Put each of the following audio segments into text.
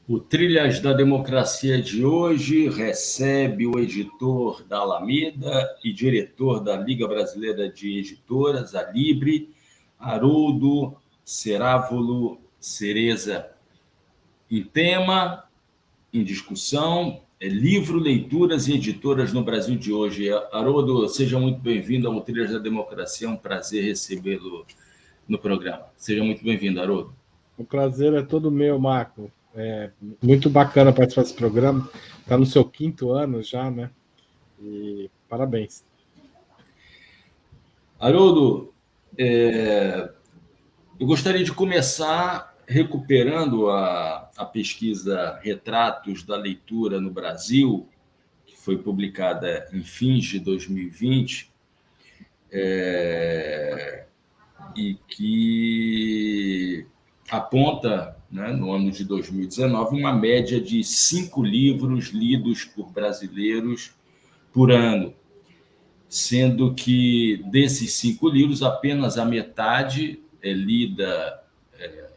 O Trilhas da Democracia de hoje recebe o editor da Alameda e diretor da Liga Brasileira de Editoras, a Libre, Haroldo Cerávulo Cereza. Em tema, em discussão, livro, leituras e editoras no Brasil de hoje. Haroldo, seja muito bem-vindo ao Trilhas da Democracia, é um prazer recebê-lo no programa. Seja muito bem-vindo, Haroldo. O prazer é todo meu, Marco. É muito bacana participar desse programa. Está no seu 5º ano já, né? E parabéns. Haroldo, eu gostaria de começar recuperando a pesquisa Retratos da Leitura no Brasil, que foi publicada em fins de 2020, e que aponta, né, no ano de 2019, uma média de 5 livros lidos por brasileiros por ano, sendo que desses 5 livros, apenas a metade é lida,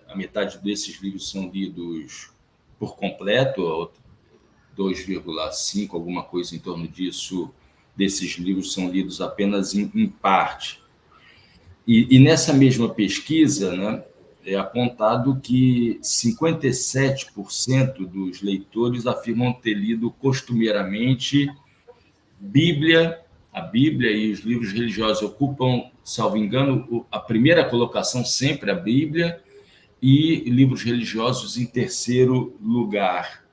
a metade desses livros são lidos por completo, 2,5, alguma coisa em torno disso, desses livros são lidos apenas em parte. E nessa mesma pesquisa, né, é apontado que 57% dos leitores afirmam ter lido costumeiramente a Bíblia e os livros religiosos ocupam, salvo engano, a primeira colocação sempre a Bíblia e livros religiosos em terceiro lugar.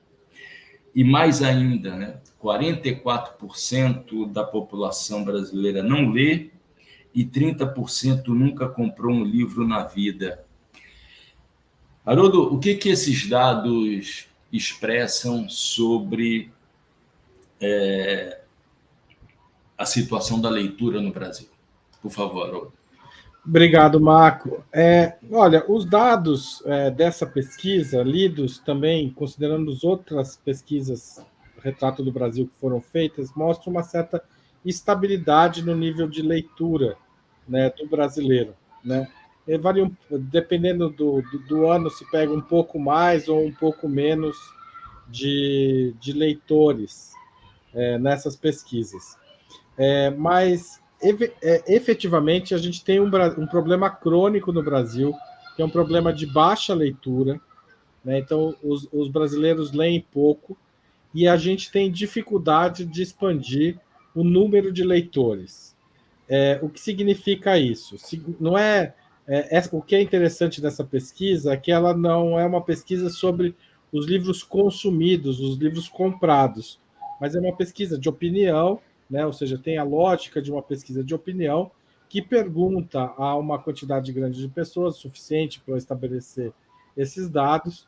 E mais ainda, né, 44% da população brasileira não lê e 30% nunca comprou um livro na vida. Haroldo, o que esses dados expressam sobre a situação da leitura no Brasil? Por favor, Haroldo. Obrigado, Marco. Olha, os dados dessa pesquisa, lidos também, considerando as outras pesquisas Retrato do Brasil que foram feitas, mostram uma certa estabilidade no nível de leitura, né, do brasileiro, né? Varia, dependendo do ano, se pega um pouco mais ou um pouco menos de leitores nessas pesquisas. Mas, efetivamente, a gente tem um problema crônico no Brasil, que é um problema de baixa leitura, né? Então, os brasileiros leem pouco, e a gente tem dificuldade de expandir o número de leitores. O que significa isso? Não o que é interessante dessa pesquisa é que ela não é uma pesquisa sobre os livros consumidos, os livros comprados, mas é uma pesquisa de opinião, né? Ou seja, tem a lógica de uma pesquisa de opinião que pergunta a uma quantidade grande de pessoas, suficiente para estabelecer esses dados,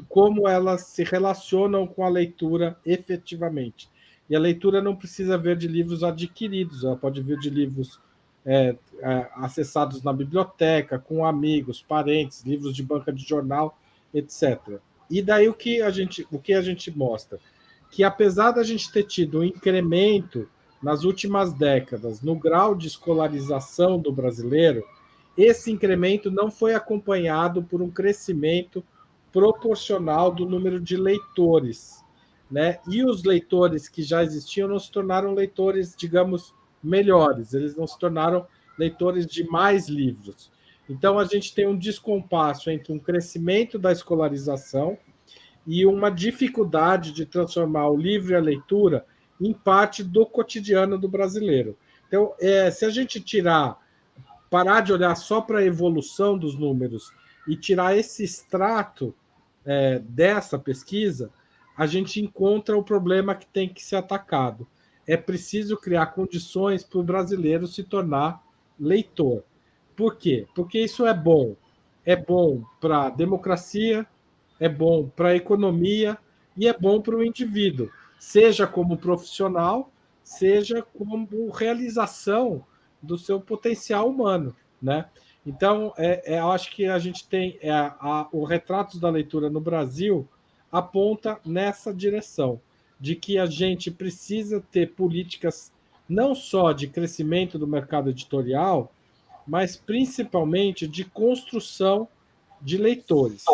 como elas se relacionam com a leitura efetivamente. E a leitura não precisa vir de livros adquiridos, ela pode vir de livros acessados na biblioteca, com amigos, parentes, livros de banca de jornal, etc. E daí o que a gente mostra? Que apesar da gente ter tido um incremento nas últimas décadas no grau de escolarização do brasileiro, esse incremento não foi acompanhado por um crescimento proporcional do número de leitores, né? E os leitores que já existiam não se tornaram leitores, digamos, melhores, eles não se tornaram leitores de mais livros. Então, a gente tem um descompasso entre um crescimento da escolarização e uma dificuldade de transformar o livro e a leitura em parte do cotidiano do brasileiro. Então, se a gente parar de olhar só para a evolução dos números e tirar esse extrato dessa pesquisa, a gente encontra o problema que tem que ser atacado. É preciso criar condições para o brasileiro se tornar leitor. Por quê? Porque isso é bom. É bom para a democracia, é bom para a economia e é bom para o indivíduo, seja como profissional, seja como realização do seu potencial humano, né? Então, eu acho que a gente tem o Retratos da Leitura no Brasil aponta nessa direção, de que a gente precisa ter políticas não só de crescimento do mercado editorial, mas principalmente de construção de leitores.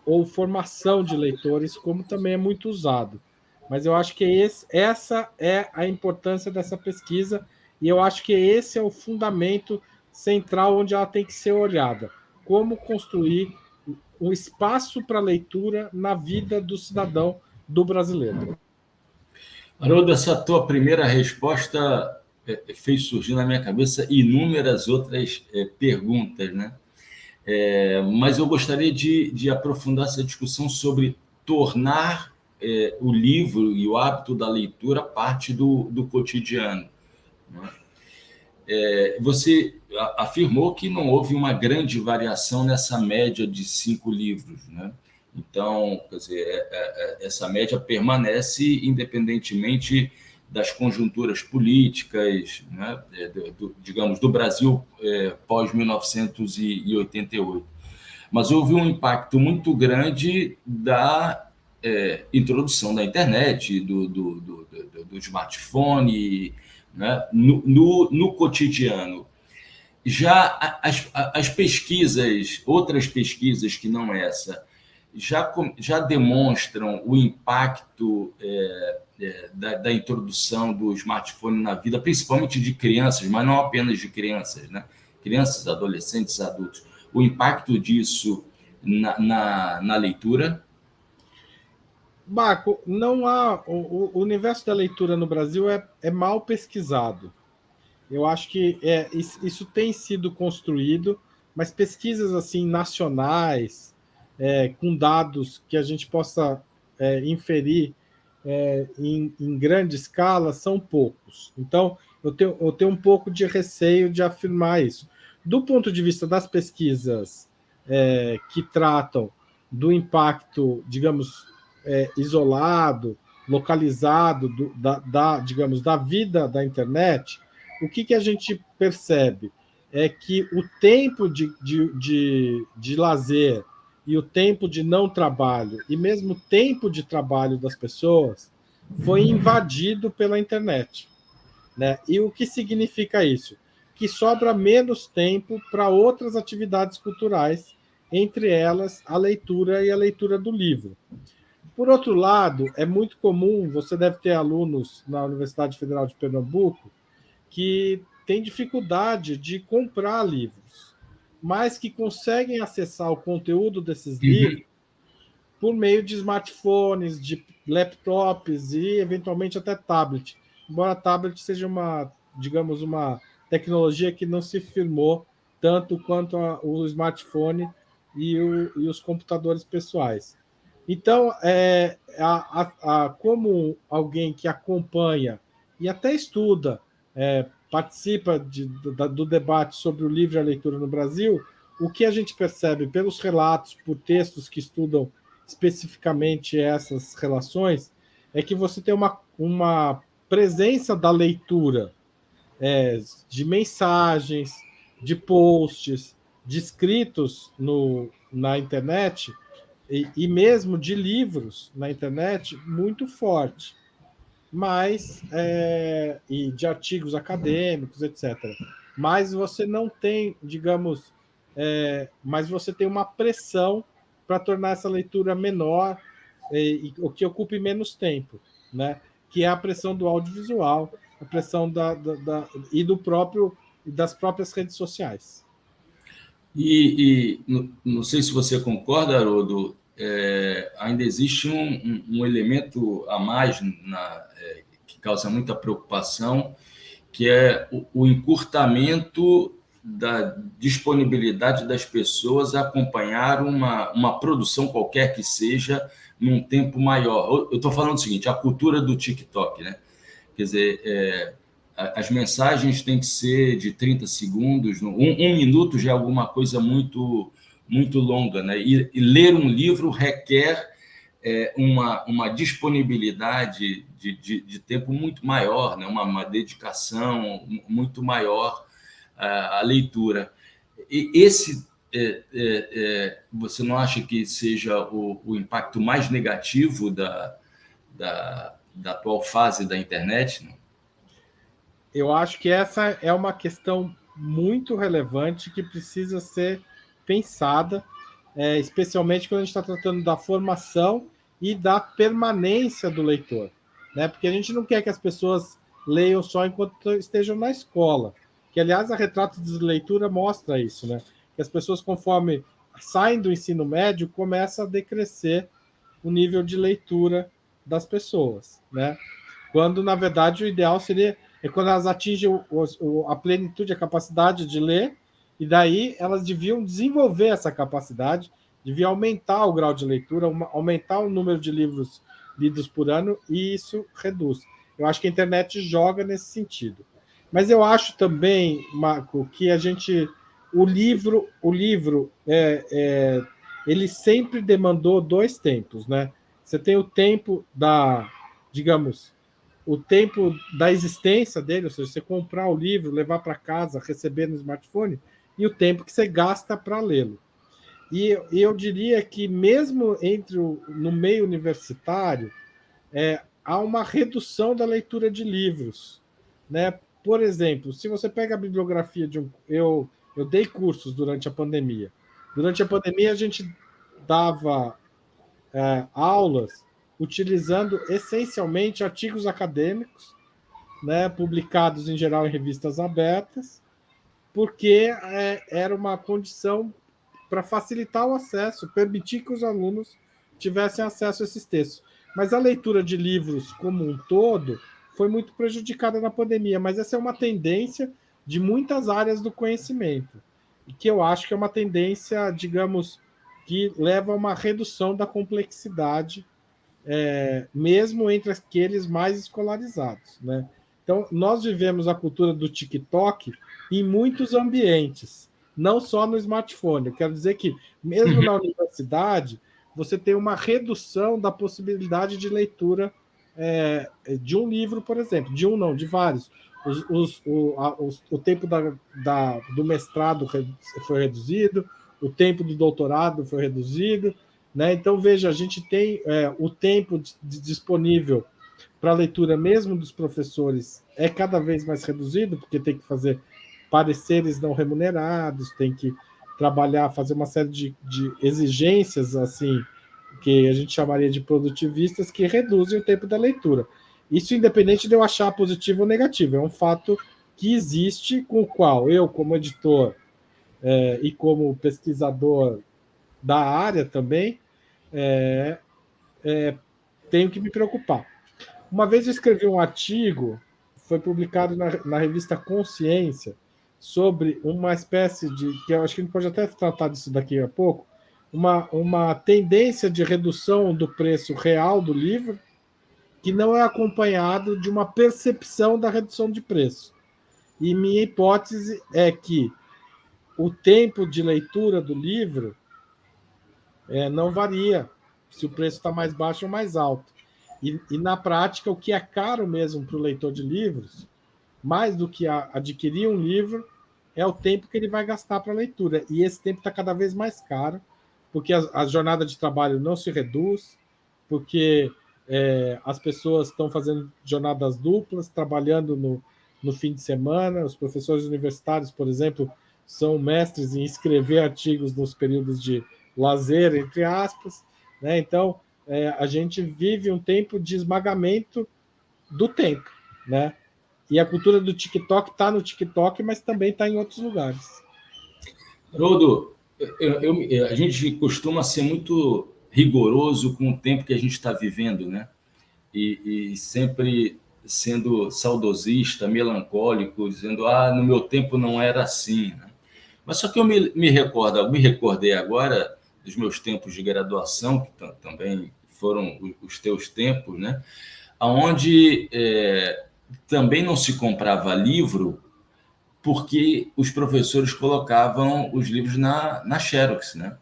ou formação de leitores, como também é muito usado. Mas eu acho que essa é a importância dessa pesquisa, e eu acho que esse é o fundamento central onde ela tem que ser olhada. Como construir um espaço para leitura na vida do cidadão, do brasileiro. Haroldo, essa tua primeira resposta fez surgir na minha cabeça inúmeras outras perguntas, né? Mas eu gostaria de aprofundar essa discussão sobre tornar o livro e o hábito da leitura parte do cotidiano, né? Você afirmou que não houve uma grande variação nessa média de 5 livros, né? Então, quer dizer, essa média permanece independentemente das conjunturas políticas, né? Digamos, do Brasil pós-1988. Mas houve um impacto muito grande da introdução da internet, do smartphone, né, no cotidiano. Já as pesquisas, outras pesquisas que não essa, já demonstram o impacto da introdução do smartphone na vida, principalmente de crianças, mas não apenas de crianças, né? Crianças, adolescentes, adultos. O impacto disso na leitura. Marco, não há. O universo da leitura no Brasil é mal pesquisado. Eu acho que isso tem sido construído, mas pesquisas assim nacionais, com dados que a gente possa inferir em grande escala, são poucos. Então, eu tenho um pouco de receio de afirmar isso. Do ponto de vista das pesquisas que tratam do impacto, digamos, isolado, localizado digamos, da vida da internet, o que a gente percebe é que o tempo de lazer e o tempo de não trabalho, e mesmo o tempo de trabalho das pessoas, foi invadido pela internet, né? E o que significa isso? Que sobra menos tempo para outras atividades culturais, entre elas a leitura e a leitura do livro. Por outro lado, é muito comum, você deve ter alunos na Universidade Federal de Pernambuco que têm dificuldade de comprar livros, mas que conseguem acessar o conteúdo desses livros por meio de smartphones, de laptops e, eventualmente, até tablet. Embora tablet seja digamos, uma tecnologia que não se firmou tanto quanto o smartphone e os computadores pessoais. Então, como alguém que acompanha e até estuda, participa do debate sobre o livre e a leitura no Brasil, o que a gente percebe pelos relatos, por textos que estudam especificamente essas relações, é que você tem uma presença da leitura, de mensagens, de posts, de escritos na internet, e mesmo de livros na internet, muito forte, mas e de artigos acadêmicos, etc. Mas você não tem, digamos, mas você tem uma pressão para tornar essa leitura menor o que ocupe menos tempo, né? Que é a pressão do audiovisual, a pressão e das próprias redes sociais. E não sei se você concorda, Haroldo, ainda existe um elemento a mais que causa muita preocupação, que é o encurtamento da disponibilidade das pessoas a acompanhar uma produção qualquer que seja num tempo maior. Eu estou falando o seguinte, a cultura do TikTok, né? Quer dizer, as mensagens têm que ser de 30 segundos, um minuto já é alguma coisa muito, muito longa, né? E ler um livro requer uma disponibilidade de tempo muito maior, né? Uma dedicação muito maior à leitura. E esse, você não acha que seja o impacto mais negativo da atual fase da internet, não? Eu acho que essa é uma questão muito relevante que precisa ser pensada. especialmente quando a gente está tratando da formação e da permanência do leitor, né? Porque a gente não quer que as pessoas leiam só enquanto estejam na escola, que, aliás, a Retrato de Leitura mostra isso, né? Que as pessoas, conforme saem do ensino médio, começa a decrescer o nível de leitura das pessoas, né? Quando, na verdade, o ideal seria quando elas atingem a plenitude, a capacidade de ler, e daí elas deviam desenvolver essa capacidade, deviam aumentar o grau de leitura, aumentar o número de livros lidos por ano, e isso reduz. Eu acho que a internet joga nesse sentido. Mas eu acho também, Marco, que o livro ele sempre demandou dois tempos, né? Você tem o tempo digamos, o tempo da existência dele, ou seja, você comprar o livro, levar para casa, receber no smartphone, e o tempo que você gasta para lê-lo. E eu diria que mesmo no meio universitário, há uma redução da leitura de livros, né? Por exemplo, se você pega a bibliografia eu dei cursos durante a pandemia. Durante a pandemia, a gente dava aulas utilizando essencialmente artigos acadêmicos, né, publicados em geral em revistas abertas, porque era uma condição para facilitar o acesso, permitir que os alunos tivessem acesso a esses textos. Mas a leitura de livros como um todo foi muito prejudicada na pandemia, mas essa é uma tendência de muitas áreas do conhecimento, e que eu acho que é uma tendência, digamos, que leva a uma redução da complexidade, mesmo entre aqueles mais escolarizados, né? Então, nós vivemos a cultura do TikTok em muitos ambientes, não só no smartphone. Eu quero dizer que, mesmo na universidade, você tem uma redução da possibilidade de leitura de um livro, por exemplo. De um não, de vários. O tempo do mestrado foi reduzido, o tempo do doutorado foi reduzido, né? Então, veja, a gente tem o tempo disponível para a leitura mesmo dos professores é cada vez mais reduzido, porque tem que fazer pareceres não remunerados, tem que trabalhar, fazer uma série de exigências, assim, que a gente chamaria de produtivistas, que reduzem o tempo da leitura. Isso independente de eu achar positivo ou negativo, é um fato que existe, com o qual eu, como editor e como pesquisador da área também, tenho que me preocupar. Uma vez eu escrevi um artigo, foi publicado na revista Consciência, sobre uma espécie que eu acho que a gente pode até tratar disso daqui a pouco, uma tendência de redução do preço real do livro, que não é acompanhado de uma percepção da redução de preço. E minha hipótese é que o tempo de leitura do livro não varia se o preço está mais baixo ou mais alto. E na prática, o que é caro mesmo para o leitor de livros, mais do que adquirir um livro, é o tempo que ele vai gastar para a leitura. E esse tempo está cada vez mais caro, porque a jornada de trabalho não se reduz, porque as pessoas estão fazendo jornadas duplas, trabalhando no fim de semana. Os professores universitários, por exemplo, são mestres em escrever artigos nos períodos de lazer, entre aspas, né? Então, a gente vive um tempo de esmagamento do tempo, né? E a cultura do TikTok está no TikTok, mas também está em outros lugares. Haroldo, a gente costuma ser muito rigoroso com o tempo que a gente está vivendo, né? E sempre sendo saudosista, melancólico, dizendo, no meu tempo não era assim, né? Mas só que eu me recordei agora dos meus tempos de graduação, que também foram os teus tempos, né? Onde também não se comprava livro porque os professores colocavam os livros na Xerox, né?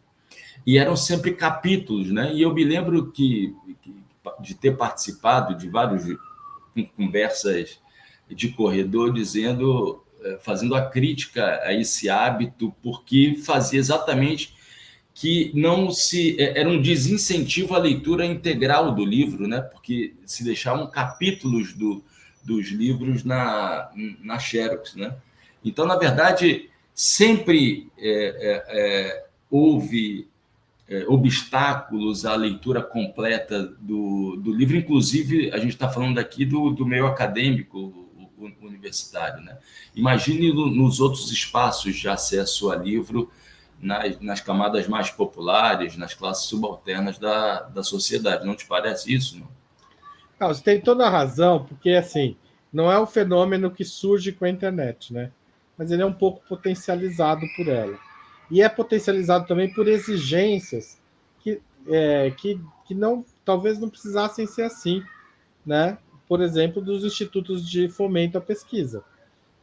E eram sempre capítulos, né? E eu me lembro de ter participado de várias conversas de corredor fazendo a crítica a esse hábito, porque fazia exatamente que era um desincentivo à leitura integral do livro, né? Porque se deixavam capítulos dos livros na Xerox, né? Então, na verdade, sempre houve obstáculos à leitura completa do livro. Inclusive, a gente está falando aqui do meio acadêmico universitário, né? Imagine nos outros espaços de acesso a livro, nas camadas mais populares, nas classes subalternas da sociedade. Não te parece isso? Não? Não, você tem toda a razão, porque assim, não é um fenômeno que surge com a internet, né? Mas ele é um pouco potencializado por ela. E é potencializado também por exigências que não, talvez não precisassem ser assim, né? Por exemplo, dos institutos de fomento à pesquisa,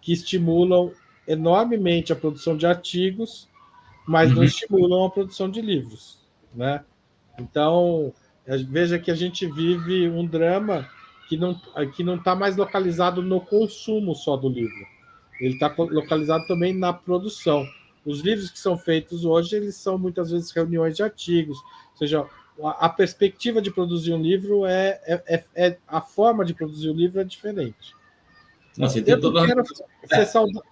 que estimulam enormemente a produção de artigos, mas não estimulam a produção de livros, né? Então, veja que a gente vive um drama que não está mais localizado no consumo só do livro. Ele está localizado também na produção. Os livros que são feitos hoje, eles são muitas vezes reuniões de artigos, ou seja, a perspectiva de produzir um livro a forma de produzir o livro é diferente. Não, você tem toda ser saudável.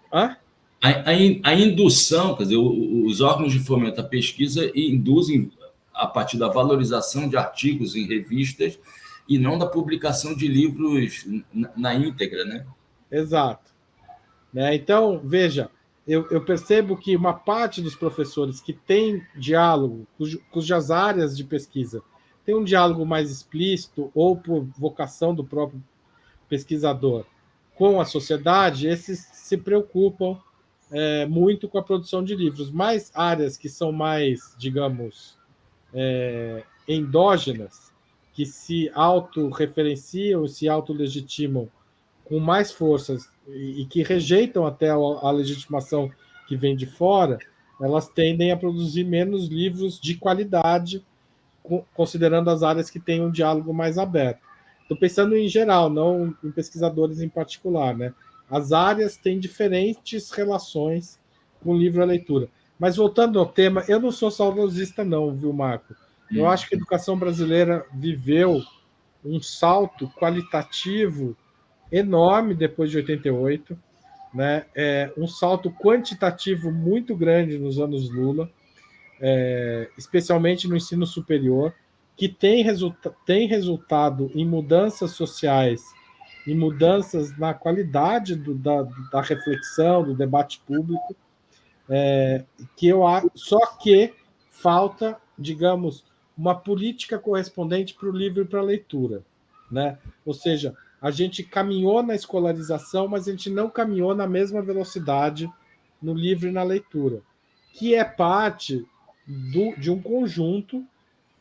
A indução, quer dizer, os órgãos de fomento à pesquisa induzem a partir da valorização de artigos em revistas e não da publicação de livros na íntegra, né? Exato. Né? Então, veja, eu percebo que uma parte dos professores que tem diálogo, cujas áreas de pesquisa tem um diálogo mais explícito ou por vocação do próprio pesquisador com a sociedade, esses se preocupam muito com a produção de livros. Mas áreas que são mais, digamos, endógenas, que se autorreferenciam, se autolegitimam com mais forças e que rejeitam até a legitimação que vem de fora, elas tendem a produzir menos livros de qualidade, considerando as áreas que têm um diálogo mais aberto. Estou pensando em geral, não em pesquisadores em particular, né? As áreas têm diferentes relações com o livro e a leitura. Mas voltando ao tema, eu não sou saudosista não, viu, Marco? Eu acho que a educação brasileira viveu um salto qualitativo enorme depois de 88, né? Um salto quantitativo muito grande nos anos Lula, especialmente no ensino superior, que tem resultado em mudanças sociais, em mudanças na qualidade da reflexão, do debate público, só que falta, digamos, uma política correspondente para o livro e para a leitura, né? Ou seja, a gente caminhou na escolarização, mas a gente não caminhou na mesma velocidade no livro e na leitura, que é parte de um conjunto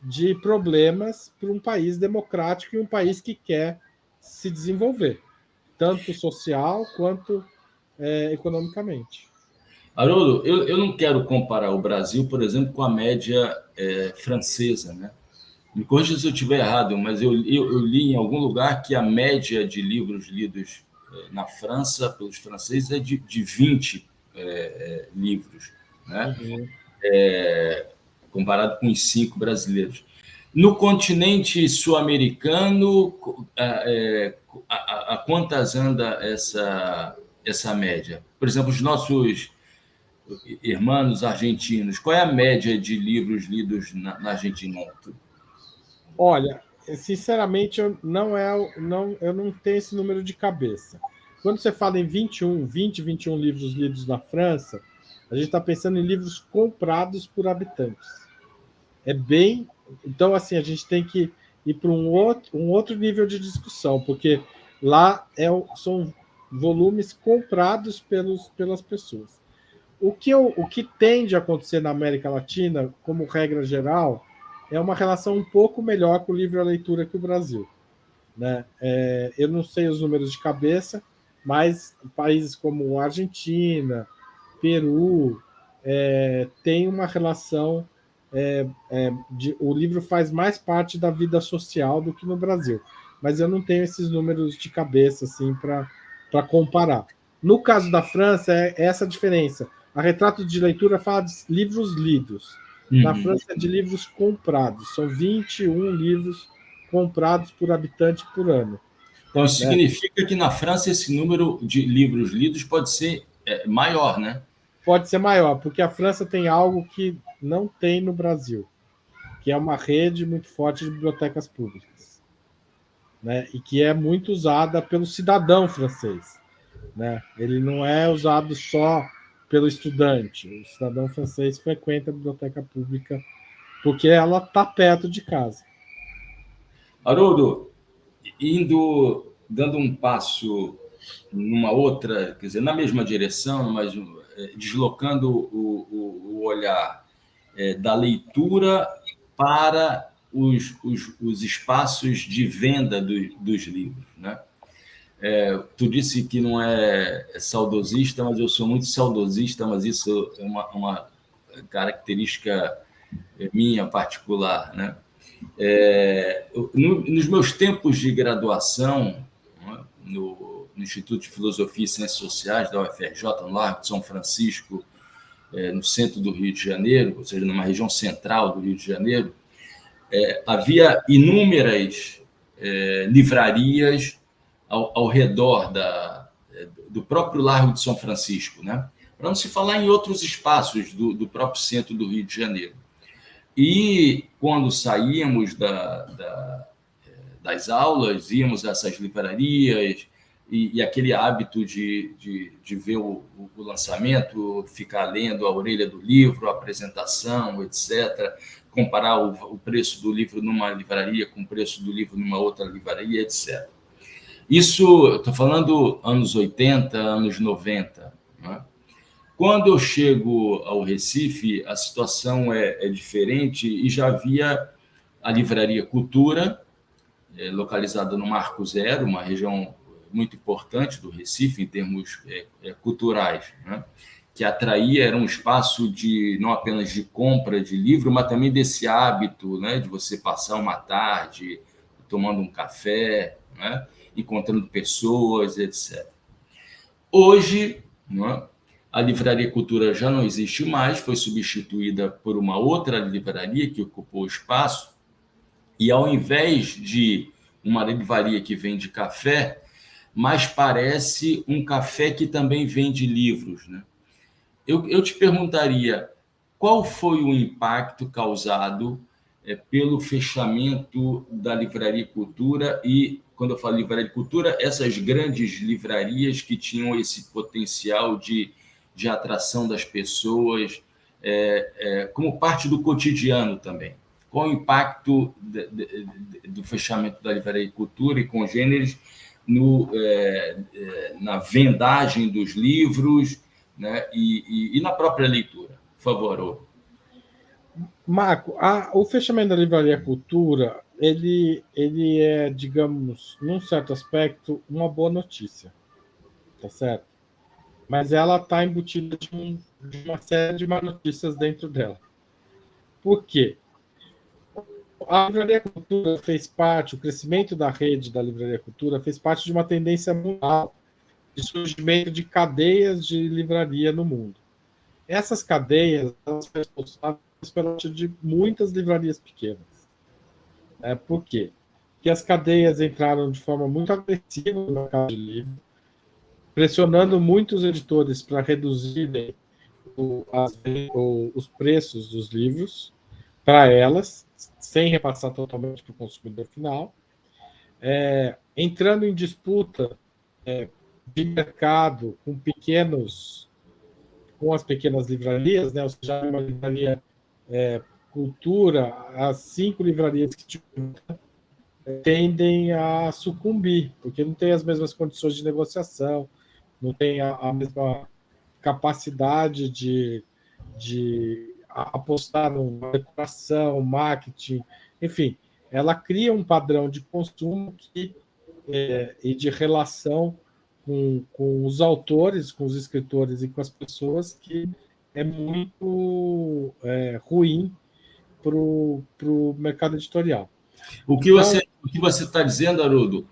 de problemas para um país democrático e um país que quer se desenvolver, tanto social quanto economicamente. Haroldo, eu não quero comparar o Brasil, por exemplo, com a média francesa, né? Me corrija se eu estiver errado, mas eu li em algum lugar que a média de livros lidos na França pelos franceses é de 20 livros, né? Uhum. Comparado com os 5 brasileiros. No continente sul-americano, a quantas anda essa média? Por exemplo, os nossos irmãos argentinos, qual é a média de livros lidos na Argentina? Olha, sinceramente, eu não tenho esse número de cabeça. Quando você fala em 21 livros lidos na França, a gente está pensando em livros comprados por habitantes. Então, assim, a gente tem que ir para um outro nível de discussão, porque lá são volumes comprados pelas pessoas. O que tende a acontecer na América Latina, como regra geral, é uma relação um pouco melhor com o livro e a leitura que o Brasil, né? Eu não sei os números de cabeça, mas países como Argentina, Peru, têm uma relação. O livro faz mais parte da vida social do que no Brasil, mas eu não tenho esses números de cabeça assim para comparar. No caso da França, é essa a diferença. A Retrato de Leitura fala de livros lidos. Na França é de livros comprados. São 21 livros comprados por habitante por ano. Então, isso significa que na França esse número de livros lidos pode ser maior, né? Pode ser maior, porque a França tem algo que não tem no Brasil. que é uma rede muito forte de bibliotecas públicas, né? E que é muito usada pelo cidadão francês, né? Ele não é usado só pelo estudante. O cidadão francês frequenta a biblioteca pública porque ela está perto de casa. Haroldo, dando um passo numa outra, quer dizer, na mesma direção, mas deslocando o olhar da leitura para os espaços de venda dos livros, né? Tu disse que não é saudosista, mas eu sou muito saudosista, mas isso é uma característica minha particular, né? Nos meus tempos de graduação, né, no Instituto de Filosofia e Ciências Sociais da UFRJ, no Largo de São Francisco, no centro do Rio de Janeiro, ou seja, numa região central do Rio de Janeiro, havia inúmeras livrarias ao redor do próprio Largo de São Francisco, né? Para não se falar em outros espaços do próprio centro do Rio de Janeiro. E quando saíamos das aulas, íamos a essas livrarias, e aquele hábito de ver o lançamento, ficar lendo a orelha do livro, a apresentação, etc., comparar o preço do livro numa livraria com o preço do livro numa outra livraria, etc. Isso, estou falando anos 80, anos 90, né? Quando eu chego ao Recife, a situação é diferente e já havia a Livraria Cultura, localizada no Marco Zero, uma região muito importante do Recife em termos culturais, né? Que atraía, era um espaço não apenas de compra de livro, mas também desse hábito, né, de você passar uma tarde tomando um café, né, encontrando pessoas, etc. Hoje, né, a Livraria Cultura já não existe mais, foi substituída por uma outra livraria que ocupou o espaço, e ao invés de uma livraria que vende café, mas parece um café que também vende livros, né? Eu te perguntaria, qual foi o impacto causado pelo fechamento da Livraria Cultura e, quando eu falo Livraria Cultura, essas grandes livrarias que tinham esse potencial de atração das pessoas como parte do cotidiano também. Qual o impacto do fechamento da Livraria Cultura e congêneres na vendagem dos livros, né, e na própria leitura? Por favor, Haroldo. Marco, o fechamento da Livraria Cultura, ele é, digamos, num certo aspecto, uma boa notícia, tá certo? Mas ela está embutida de uma série de má notícias dentro dela. Por quê? A Livraria Cultura fez parte, o crescimento da rede da Livraria Cultura fez parte de uma tendência mundial de surgimento de cadeias de livraria no mundo. Essas cadeias são responsáveis pela de muitas livrarias pequenas. Por quê? Porque as cadeias entraram de forma muito agressiva no mercado de livro, pressionando muitos editores para reduzirem os preços dos livros para elas, sem repassar totalmente para o consumidor final, entrando em disputa de mercado com as pequenas livrarias, né? Ou seja, uma livraria Cultura, as 5 livrarias que tendem a sucumbir, porque não tem as mesmas condições de negociação, não tem a mesma capacidade de apostar na decoração, marketing, enfim, ela cria um padrão de consumo e de relação com os autores, com os escritores e com as pessoas que é muito ruim para o mercado editorial. O que você está dizendo, Haroldo,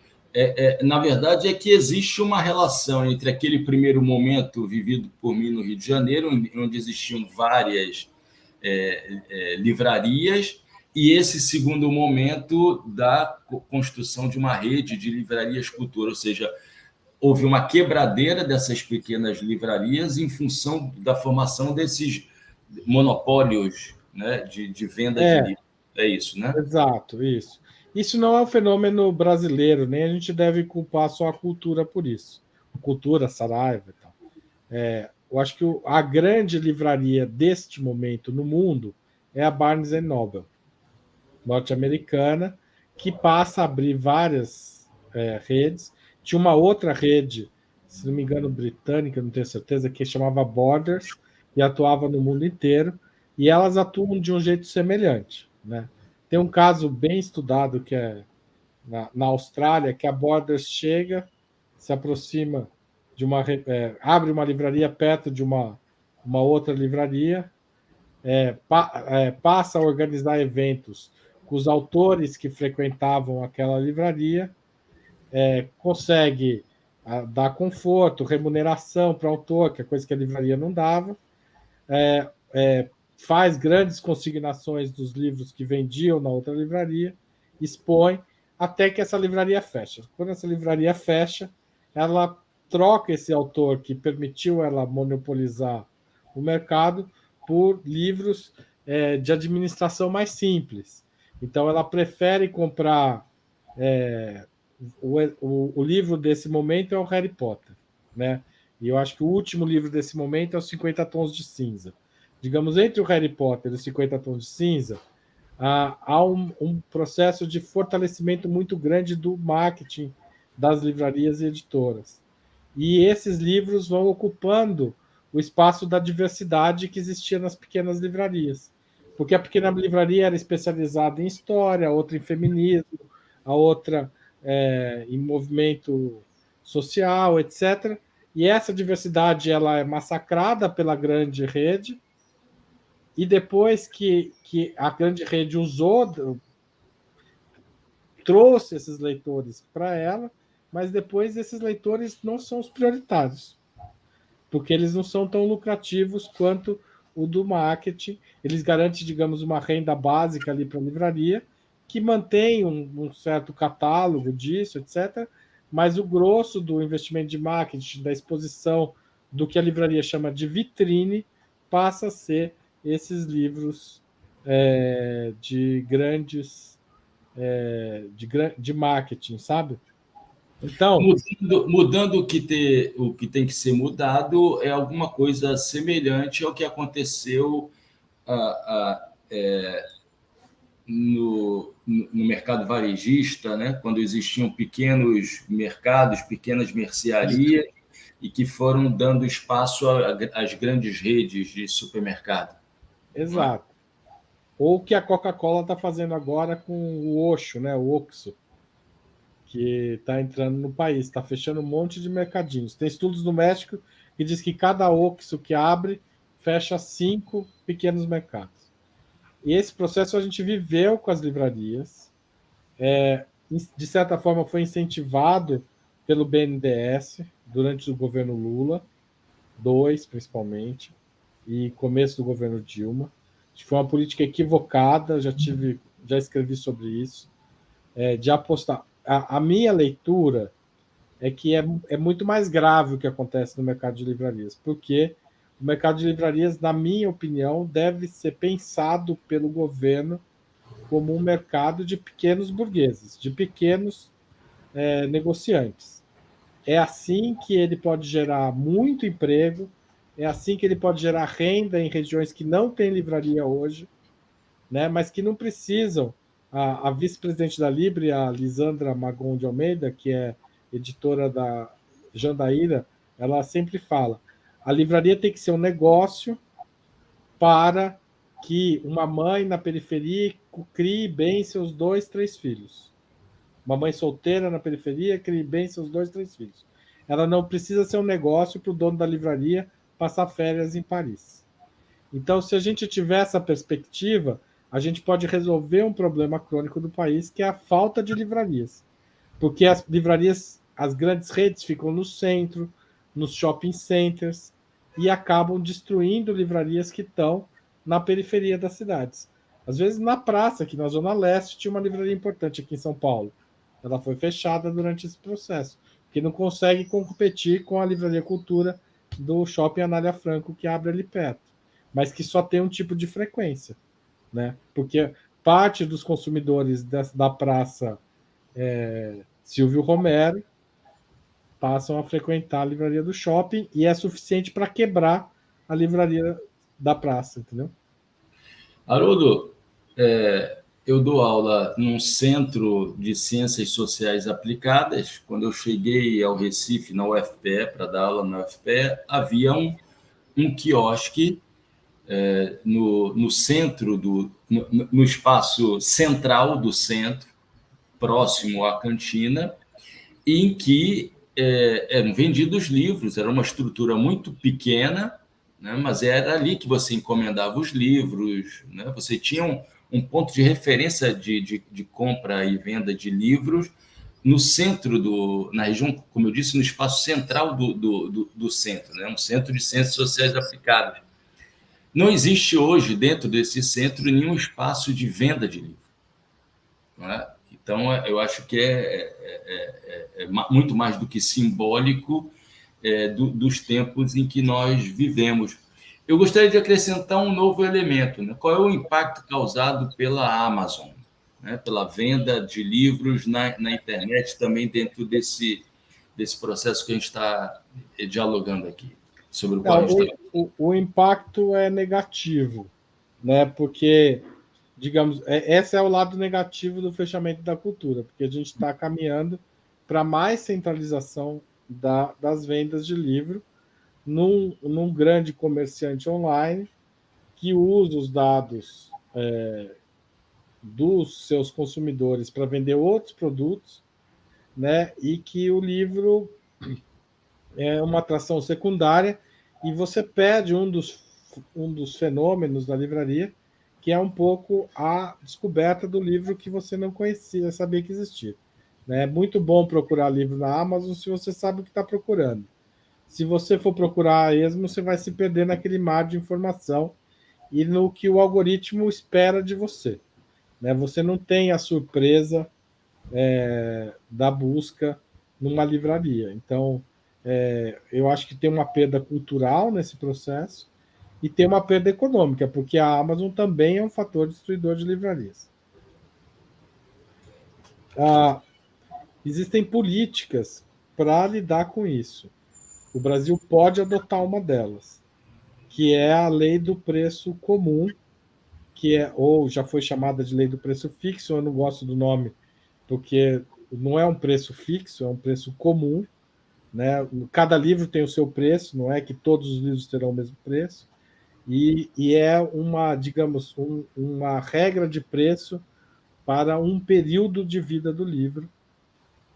na verdade, é que existe uma relação entre aquele primeiro momento vivido por mim no Rio de Janeiro, onde existiam várias livrarias, e esse segundo momento da construção de uma rede de livrarias cultura, ou seja, houve uma quebradeira dessas pequenas livrarias em função da formação desses monopólios, né, de venda de livros. É isso, né? Exato, isso. Isso não é um fenômeno brasileiro, nem a gente deve culpar só a cultura por isso. A cultura, Saraiva e tal. Eu acho que a grande livraria deste momento no mundo é a Barnes Noble, norte-americana, que passa a abrir várias redes. Tinha uma outra rede, se não me engano, britânica, não tenho certeza, que chamava Borders, e atuava no mundo inteiro, e elas atuam de um jeito semelhante, né? Tem um caso bem estudado que é na Austrália, que a Borders chega, se aproxima de abre uma livraria perto de uma outra livraria, passa a organizar eventos com os autores que frequentavam aquela livraria, consegue dar conforto, remuneração para o autor, que é coisa que a livraria não dava, faz grandes consignações dos livros que vendiam na outra livraria, expõe, até que essa livraria fecha. Quando essa livraria fecha, ela troca esse autor que permitiu ela monopolizar o mercado por livros de administração mais simples. Então, ela prefere comprar. O livro desse momento é o Harry Potter, né? E eu acho que o último livro desse momento é os 50 Tons de Cinza. Digamos, entre o Harry Potter e os 50 Tons de Cinza, há um processo de fortalecimento muito grande do marketing das livrarias e editoras. E esses livros vão ocupando o espaço da diversidade que existia nas pequenas livrarias. Porque a pequena livraria era especializada em história, a outra em feminismo, a outra em movimento social, etc. E essa diversidade ela é massacrada pela grande rede, e depois que a grande rede trouxe esses leitores para ela, mas depois esses leitores não são os prioritários, porque eles não são tão lucrativos quanto o do marketing. Eles garantem, digamos, uma renda básica ali para a livraria, que mantém um certo catálogo disso, etc. Mas o grosso do investimento de marketing, da exposição, do que a livraria chama de vitrine, passa a ser esses livros de grandes de marketing, sabe? Então, Mudando o que tem que ser mudado é alguma coisa semelhante ao que aconteceu no mercado varejista, né? Quando existiam pequenos mercados, pequenas mercearias, e que foram dando espaço às grandes redes de supermercado. exato. Ou o que a Coca-Cola está fazendo agora com o Oxo, né? O Oxo, que está entrando no país, está fechando um monte de mercadinhos. Tem estudos no México que diz que cada Oxo que abre fecha 5 pequenos mercados. E esse processo a gente viveu com as livrarias. De certa forma, foi incentivado pelo BNDES durante o governo Lula, 2 principalmente, e começo do governo Dilma. Acho que foi uma política equivocada, já escrevi sobre isso, de apostar. A minha leitura é que é muito mais grave o que acontece no mercado de livrarias, porque o mercado de livrarias, na minha opinião, deve ser pensado pelo governo como um mercado de pequenos burgueses, de pequenos negociantes. É assim que ele pode gerar muito emprego, é assim que ele pode gerar renda em regiões que não têm livraria hoje, né, mas que não precisam. A vice-presidente da Libre, a Lisandra Magon de Almeida, que é editora da Jandaíra, ela sempre fala: a livraria tem que ser um negócio para que uma mãe na periferia crie bem seus 2, 3 filhos. Uma mãe solteira na periferia crie bem seus 2, 3 filhos. Ela não precisa ser um negócio para o dono da livraria passar férias em Paris. Então, se a gente tiver essa perspectiva, a gente pode resolver um problema crônico do país, que é a falta de livrarias. Porque as livrarias, as grandes redes ficam no centro, nos shopping centers, e acabam destruindo livrarias que estão na periferia das cidades. Às vezes, na praça, aqui na Zona Leste, tinha uma livraria importante aqui em São Paulo. Ela foi fechada durante esse processo, porque não consegue competir com a Livraria Cultura do Shopping Anália Franco, que abre ali perto, mas que só tem um tipo de frequência, né? Porque parte dos consumidores da praça Silvio Romero passam a frequentar a livraria do shopping e é suficiente para quebrar a livraria da praça, entendeu? Haroldo, eu dou aula num centro de ciências sociais aplicadas. Quando eu cheguei ao Recife, na UFPE, para dar aula na UFPE, havia um quiosque no centro, no espaço central do centro, próximo à cantina, em que eram vendidos livros. Era uma estrutura muito pequena, né? Mas era ali que você encomendava os livros, né? Você tinha um ponto de referência de compra e venda de livros no centro, na região, como eu disse, no espaço central do centro, né? Um centro de ciências sociais aplicadas. Não existe hoje, dentro desse centro, nenhum espaço de venda de livro, né? Então, eu acho que é muito mais do que simbólico dos tempos em que nós vivemos. Eu gostaria de acrescentar um novo elemento, né? Qual é o impacto causado pela Amazon, né? Pela venda de livros na internet, também dentro desse processo que a gente está dialogando aqui, sobre o qual a Não, gente está... o impacto é negativo, né? Porque, digamos, esse é o lado negativo do fechamento da cultura, porque a gente está caminhando para mais centralização das vendas de livro num grande comerciante online que usa os dados dos seus consumidores para vender outros produtos, né? E que o livro é uma atração secundária e você perde um dos fenômenos da livraria, que é um pouco a descoberta do livro que você não conhecia, sabia que existia. Né? É muito bom procurar livro na Amazon se você sabe o que está procurando. Se você for procurar a esmo, você vai se perder naquele mar de informação e no que o algoritmo espera de você. Né? Você não tem a surpresa da busca numa livraria. Então, eu acho que tem uma perda cultural nesse processo e tem uma perda econômica, porque a Amazon também é um fator destruidor de livrarias. Existem políticas para lidar com isso. O Brasil pode adotar uma delas, que é a lei do preço comum, que ou já foi chamada de lei do preço fixo. Eu não gosto do nome, porque não é um preço fixo, é um preço comum, né? Cada livro tem o seu preço, não é que todos os livros terão o mesmo preço, e é uma, digamos, uma regra de preço para um período de vida do livro,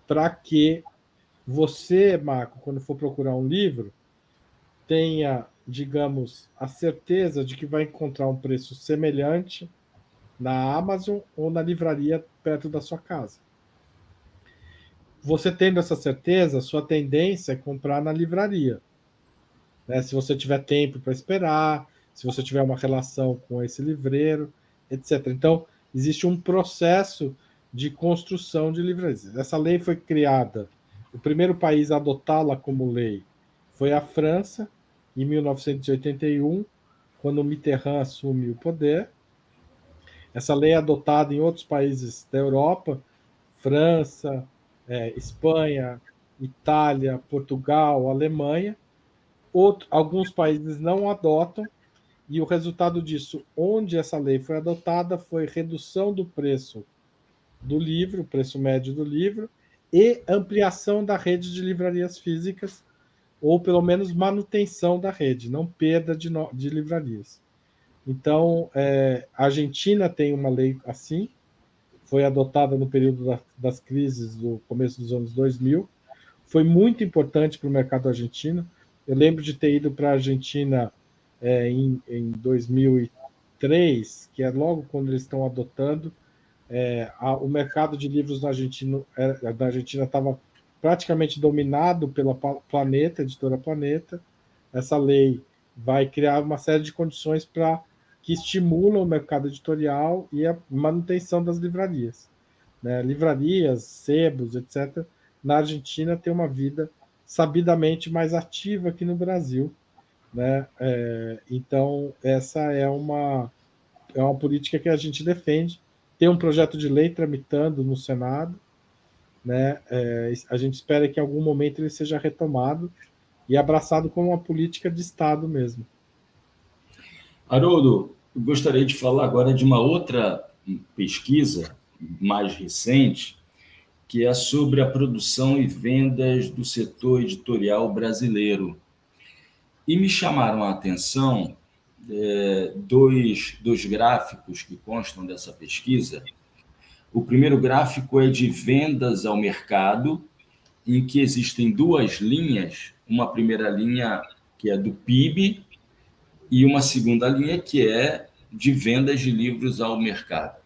para que você, Marco, quando for procurar um livro, tenha, digamos, a certeza de que vai encontrar um preço semelhante na Amazon ou na livraria perto da sua casa. Você tendo essa certeza, sua tendência é comprar na livraria. Né? Se você tiver tempo para esperar, se você tiver uma relação com esse livreiro, etc. Então, existe um processo de construção de livrarias. Essa lei foi criada, o primeiro país a adotá-la como lei foi a França, em 1981, quando Mitterrand assume o poder. Essa lei é adotada em outros países da Europa, França, Espanha, Itália, Portugal, Alemanha. Alguns países não adotam, e o resultado disso, onde essa lei foi adotada, foi redução do preço do livro, o preço médio do livro, e ampliação da rede de livrarias físicas, ou pelo menos manutenção da rede, não perda de livrarias. Então, a Argentina tem uma lei assim, foi adotada no período das crises do começo dos anos 2000, foi muito importante para o mercado argentino. Eu lembro de ter ido para a Argentina em 2003, que é logo quando eles estão adotando. O mercado de livros na Argentina estava praticamente dominado pela Planeta, editora Planeta. Essa lei vai criar uma série de condições que estimulam o mercado editorial e a manutenção das livrarias. Né? Livrarias, sebos, etc., na Argentina tem uma vida sabidamente mais ativa que no Brasil. Né? Então, essa é uma política que a gente defende, tem um projeto de lei tramitando no Senado, né? A gente espera que em algum momento ele seja retomado e abraçado como uma política de Estado mesmo. Haroldo, eu gostaria de falar agora de uma outra pesquisa mais recente, que é sobre a produção e vendas do setor editorial brasileiro. E me chamaram a atenção dois gráficos que constam dessa pesquisa. O primeiro gráfico é de vendas ao mercado, em que existem duas linhas, uma primeira linha que é do PIB e uma segunda linha que é de vendas de livros ao mercado.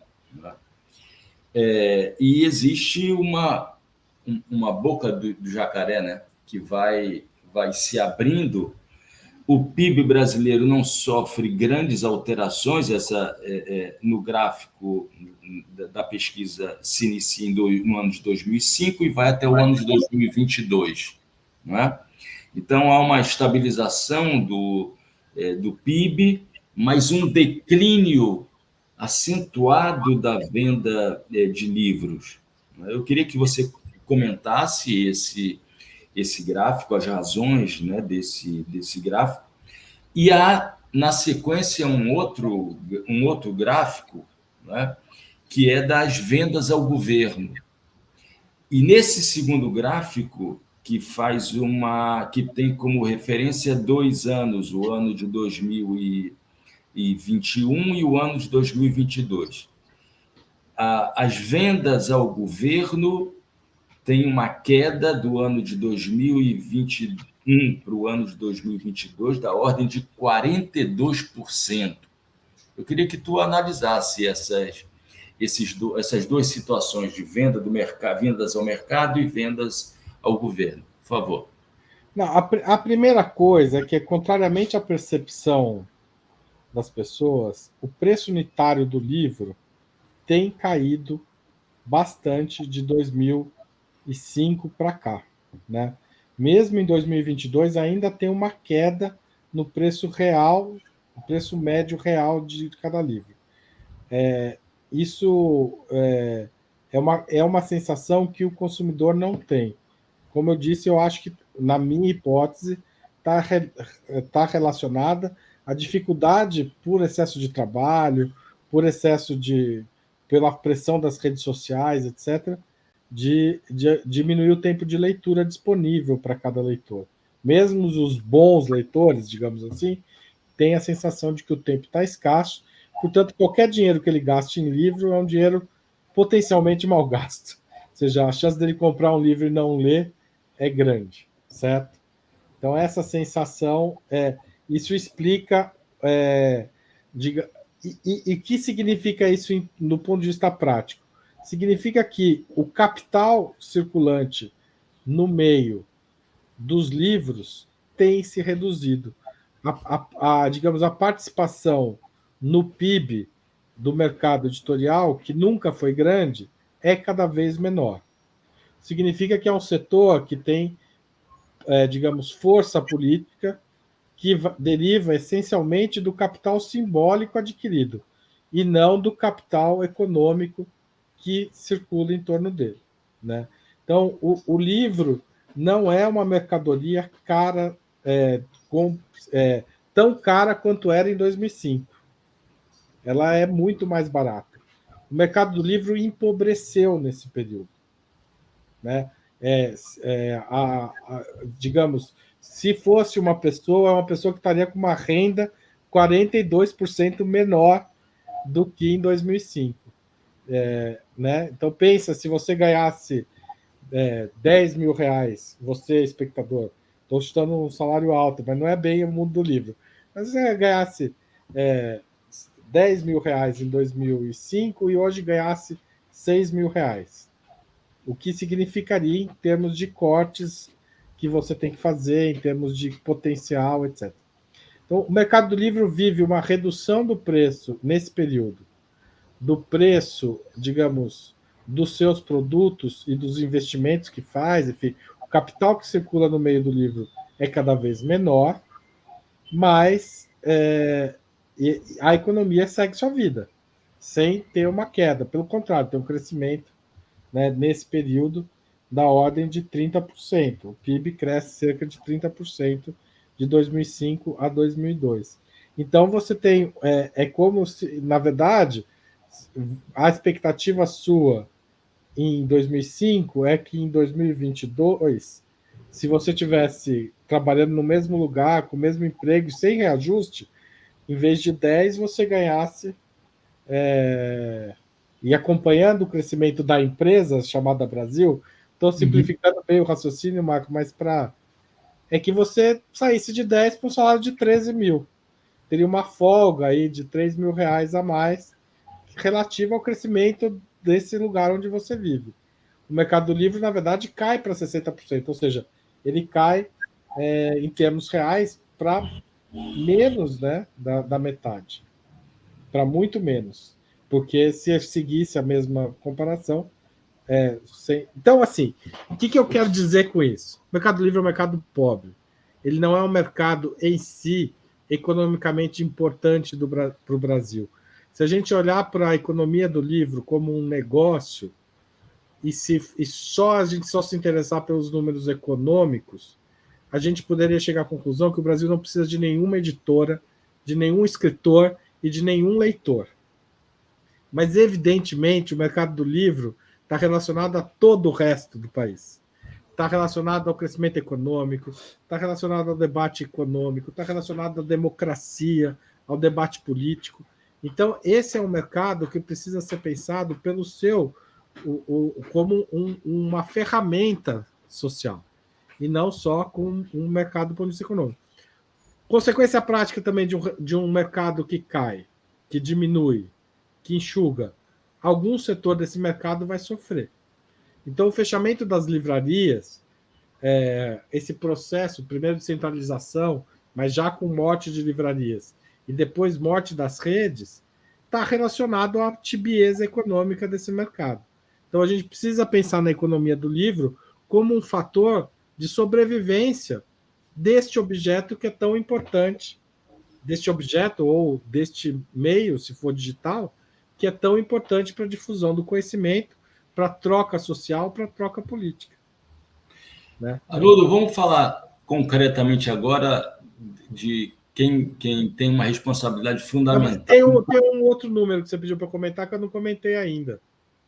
E existe uma boca do jacaré, né, que vai se abrindo. O PIB brasileiro não sofre grandes alterações. No gráfico da pesquisa se inicia no ano de 2005 e vai até o ano de 2022. Não é? Então, há uma estabilização do PIB, mas um declínio acentuado da venda de livros. Eu queria que você comentasse esse gráfico, as razões, né, desse gráfico. E há, na sequência, um outro gráfico, né, que é das vendas ao governo. E nesse segundo gráfico, que tem como referência 2 anos, o ano de 2021 e o ano de 2022. As vendas ao governo tem uma queda do ano de 2021 para o ano de 2022 da ordem de 42%. Eu queria que tu analisasse essas duas situações de venda do mercado, vendas ao mercado e vendas ao governo. Por favor. Não, a primeira coisa é que, contrariamente à percepção das pessoas, o preço unitário do livro tem caído bastante de 2005 para cá, né? Mesmo em 2022 ainda tem uma queda no preço real, o preço médio real de cada livro. Isso é uma sensação que o consumidor não tem. Como eu disse, eu acho que, na minha hipótese, está relacionada à dificuldade por excesso de trabalho, pela pressão das redes sociais, etc., de diminuir o tempo de leitura disponível para cada leitor. Mesmo os bons leitores, digamos assim, têm a sensação de que o tempo está escasso, portanto, qualquer dinheiro que ele gaste em livro é um dinheiro potencialmente mal gasto. Ou seja, a chance dele comprar um livro e não ler é grande, certo? Então, essa sensação, isso explica... E que significa isso no ponto de vista prático? Significa que o capital circulante no meio dos livros tem se reduzido. Digamos, a participação no PIB do mercado editorial, que nunca foi grande, é cada vez menor. Significa que é um setor que tem, digamos, força política, que deriva essencialmente do capital simbólico adquirido, e não do capital econômico que circula em torno dele, né? Então, o livro não é uma mercadoria cara, tão cara quanto era em 2005. Ela é muito mais barata. O mercado do livro empobreceu nesse período, né? Digamos, se fosse uma pessoa que estaria com uma renda 42% menor do que em 2005. Né? Então, pensa, se você ganhasse 10 mil reais, você, espectador, estou chutando um salário alto, mas não é bem o mundo do livro, mas se você ganhasse 10 mil reais em 2005 e hoje ganhasse 6 mil reais. O que significaria em termos de cortes que você tem que fazer, em termos de potencial, etc. Então, o mercado do livro vive uma redução do preço nesse período, do preço, digamos, dos seus produtos e dos investimentos que faz, enfim, o capital que circula no meio do livro é cada vez menor, mas a economia segue sua vida. sem ter uma queda. Pelo contrário, tem um crescimento, né, nesse período da ordem de 30%. O PIB cresce cerca de 30% de 2005 a 2002. Então, você tem... É como se, na verdade, a expectativa sua em 2005 é que em 2022, se você tivesse trabalhando no mesmo lugar, com o mesmo emprego, sem reajuste, em vez de 10, você ganhasse, e acompanhando o crescimento da empresa chamada Brasil. Estou simplificando bem o raciocínio, Marco, mas é que você saísse de 10 para um salário de 13 mil. Teria uma folga aí de 3 mil reais a mais relativa ao crescimento desse lugar onde você vive. O Mercado Livre, na verdade, cai para 60%, ou seja, ele cai em termos reais para menos, né, da metade, para muito menos. Porque se seguisse a mesma comparação, então, assim, o que eu quero dizer com isso? O Mercado Livre é um mercado pobre. Ele não é um mercado em si economicamente importante para o Brasil. Se a gente olhar para a economia do livro como um negócio e a gente só se interessar pelos números econômicos, a gente poderia chegar à conclusão que o Brasil não precisa de nenhuma editora, de nenhum escritor e de nenhum leitor. Mas, evidentemente, o mercado do livro está relacionado a todo o resto do país. Está relacionado ao crescimento econômico, está relacionado ao debate econômico, está relacionado à democracia, ao debate político. Então, esse é um mercado que precisa ser pensado pelo como uma ferramenta social, e não só com um mercado político econômico. Consequência prática também de um mercado que cai, que diminui, que enxuga, algum setor desse mercado vai sofrer. Então, o fechamento das livrarias, esse processo, primeiro de centralização, mas já com morte de livrarias, e depois morte das redes, está relacionado à tibieza econômica desse mercado. Então, a gente precisa pensar na economia do livro como um fator de sobrevivência deste objeto que é tão importante, deste objeto ou deste meio, se for digital, que é tão importante para a difusão do conhecimento, para a troca social, para a troca política. Né? Haroldo, vamos falar concretamente agora de quem tem uma responsabilidade fundamental. Tem um outro número que você pediu para comentar que eu não comentei ainda.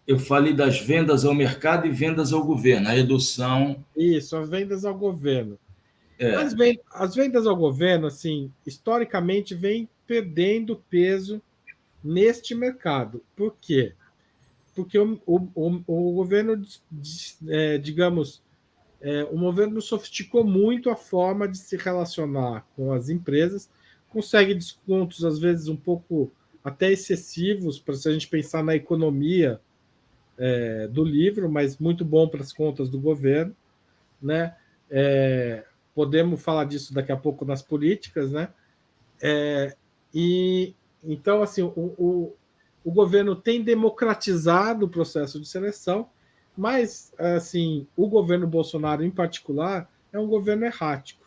Eu falei das vendas ao mercado e vendas ao governo, a redução. Isso, as vendas ao governo. As vendas ao governo, assim, historicamente, vem perdendo peso neste mercado. Por quê? Porque o governo, digamos, o governo sofisticou muito a forma de se relacionar com as empresas, consegue descontos, às vezes, um pouco até excessivos, para se a gente pensar na economia do livro, mas muito bom para as contas do governo, né? Podemos falar disso daqui a pouco nas políticas, né? E então, assim, o governo tem democratizado o processo de seleção, mas, assim, o governo Bolsonaro, em particular, é um governo errático.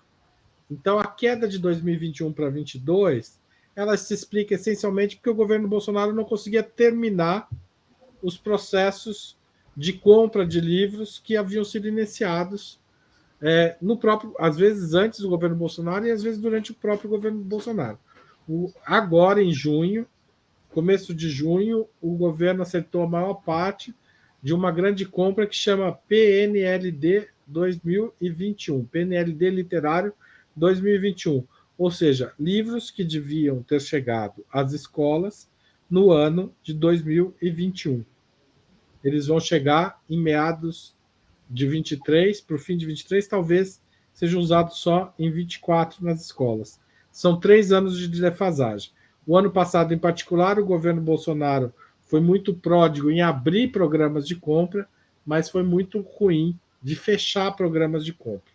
Então, a queda de 2021 para 2022, ela se explica essencialmente porque o governo Bolsonaro não conseguia terminar os processos de compra de livros que haviam sido iniciados no próprio, às vezes antes do governo Bolsonaro e às vezes durante o próprio governo Bolsonaro. Agora, em junho, começo de junho, o governo acertou a maior parte de uma grande compra que chama PNLD 2021, PNLD Literário 2021, ou seja, livros que deviam ter chegado às escolas no ano de 2021. Eles vão chegar em meados de 23, para o fim de 23, talvez sejam usados só em 24 nas escolas. São 3 anos de defasagem. O ano passado, em particular, o governo Bolsonaro foi muito pródigo em abrir programas de compra, mas foi muito ruim de fechar programas de compra.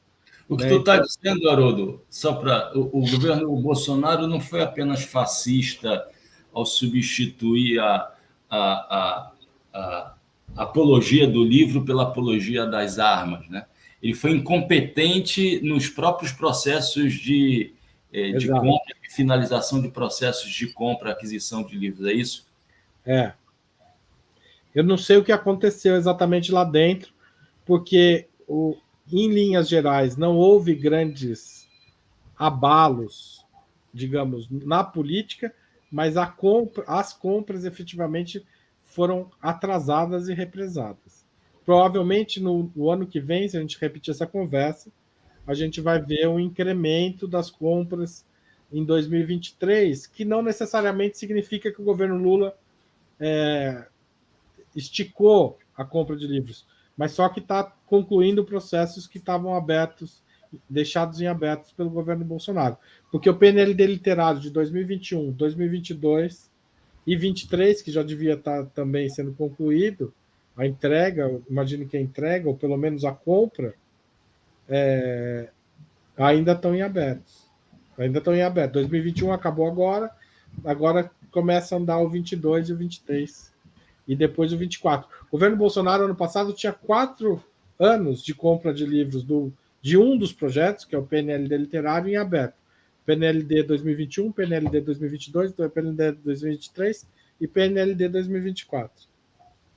O que tu está dizendo, Haroldo, só para o governo Bolsonaro não foi apenas fascista ao substituir a apologia do livro pela apologia das armas, né? Ele foi incompetente nos próprios processos de compra e finalização de processos de compra, aquisição de livros, é isso? É. Eu não sei o que aconteceu exatamente lá dentro, porque, em linhas gerais, não houve grandes abalos, digamos, na política, mas as compras efetivamente foram atrasadas e represadas. Provavelmente no ano que vem, se a gente repetir essa conversa, a gente vai ver um incremento das compras em 2023, que não necessariamente significa que o governo Lula esticou a compra de livros, mas só que está concluindo processos que estavam abertos, deixados em abertos pelo governo Bolsonaro. Porque o PNLD literário de 2021, 2022 e 23, que já devia estar também sendo concluído, a entrega, imagino que a entrega, ou pelo menos a compra, ainda estão em abertos. Ainda estão em aberto. 2021 acabou agora começa a andar o 22 e o 23 e depois o 24. O governo Bolsonaro, ano passado, tinha 4 anos de compra de livros de um dos projetos, que é o PNLD literário, em aberto. PNLD 2021, PNLD 2022, PNLD 2023 e PNLD 2024.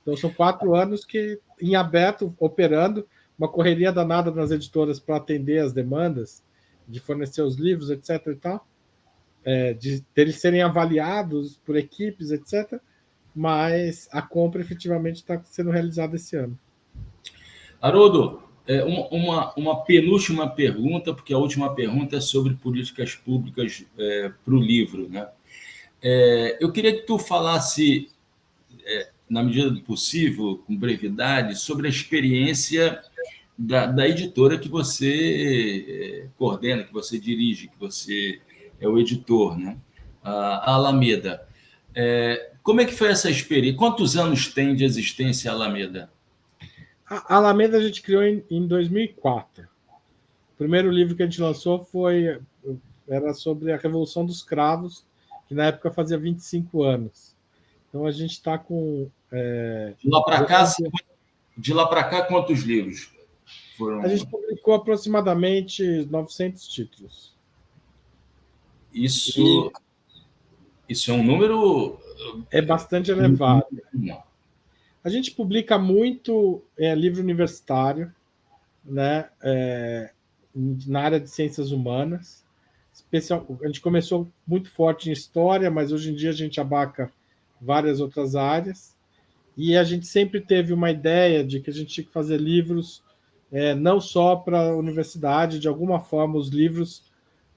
Então, são 4 anos que em aberto, operando, uma correria danada nas editoras para atender as demandas, de fornecer os livros, etc. e tal, de eles serem avaliados por equipes, etc. Mas a compra efetivamente está sendo realizada esse ano. Haroldo, uma penúltima pergunta, porque a última pergunta é sobre políticas públicas para o livro, né? Eu queria que tu falasse, na medida do possível, com brevidade, sobre a experiência da editora que você coordena, que você dirige, que você é o editor, né? A Alameda. Como é que foi essa experiência? Quantos anos tem de existência a Alameda? A Alameda a gente criou em 2004. O primeiro livro que a gente lançou era sobre a Revolução dos Cravos, que na época fazia 25 anos. Então a gente está com. De lá para cá, quantos livros A gente foram? publicou aproximadamente 900 títulos. Isso, isso é um número. É bastante elevado. A gente publica muito livro universitário, né, na área de ciências humanas. A gente começou muito forte em história, mas hoje em dia a gente abarca várias outras áreas. E a gente sempre teve uma ideia de que a gente tinha que fazer livros não só para a universidade, de alguma forma, os livros,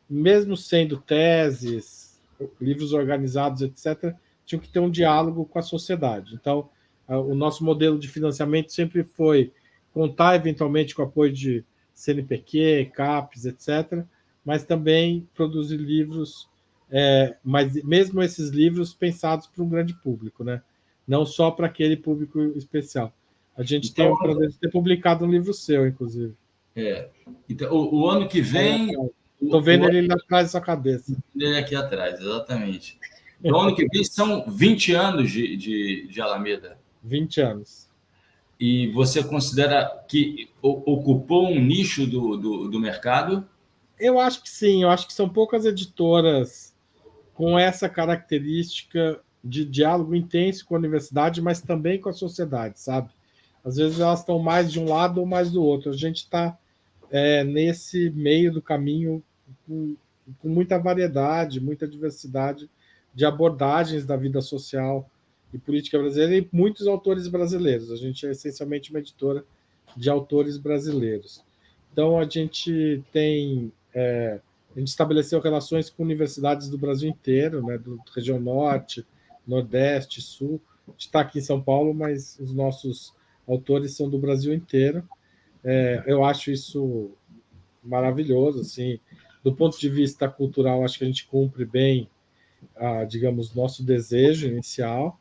mesmo sendo teses, livros organizados, etc., tinham que ter um diálogo com a sociedade. Então, o nosso modelo de financiamento sempre foi contar, eventualmente, com o apoio de CNPq, CAPES, etc., mas também produzir livros, mas mesmo esses livros pensados para um grande público, né? Não só para aquele público especial. A gente tem Então, o prazer de ter publicado um livro seu, inclusive. então o ano que vem. Estou vendo ele atrás da sua cabeça. Ele aqui atrás, exatamente. Então, ano que vem são 20 anos de Alameda. 20 anos. E você considera que ocupou um nicho do mercado? Eu acho que sim, eu acho que são poucas editoras com essa característica de diálogo intenso com a universidade, mas também com a sociedade, sabe? Às vezes elas estão mais de um lado ou mais do outro. A gente está nesse meio do caminho com muita variedade, muita diversidade de abordagens da vida social e política brasileira e muitos autores brasileiros. A gente é essencialmente uma editora de autores brasileiros. Então a gente a gente estabeleceu relações com universidades do Brasil inteiro, né, do região norte, nordeste, sul. A gente está aqui em São Paulo, mas os nossos autores são do Brasil inteiro. Eu acho isso maravilhoso, assim, do ponto de vista cultural, acho que a gente cumpre bem, digamos, nosso desejo inicial.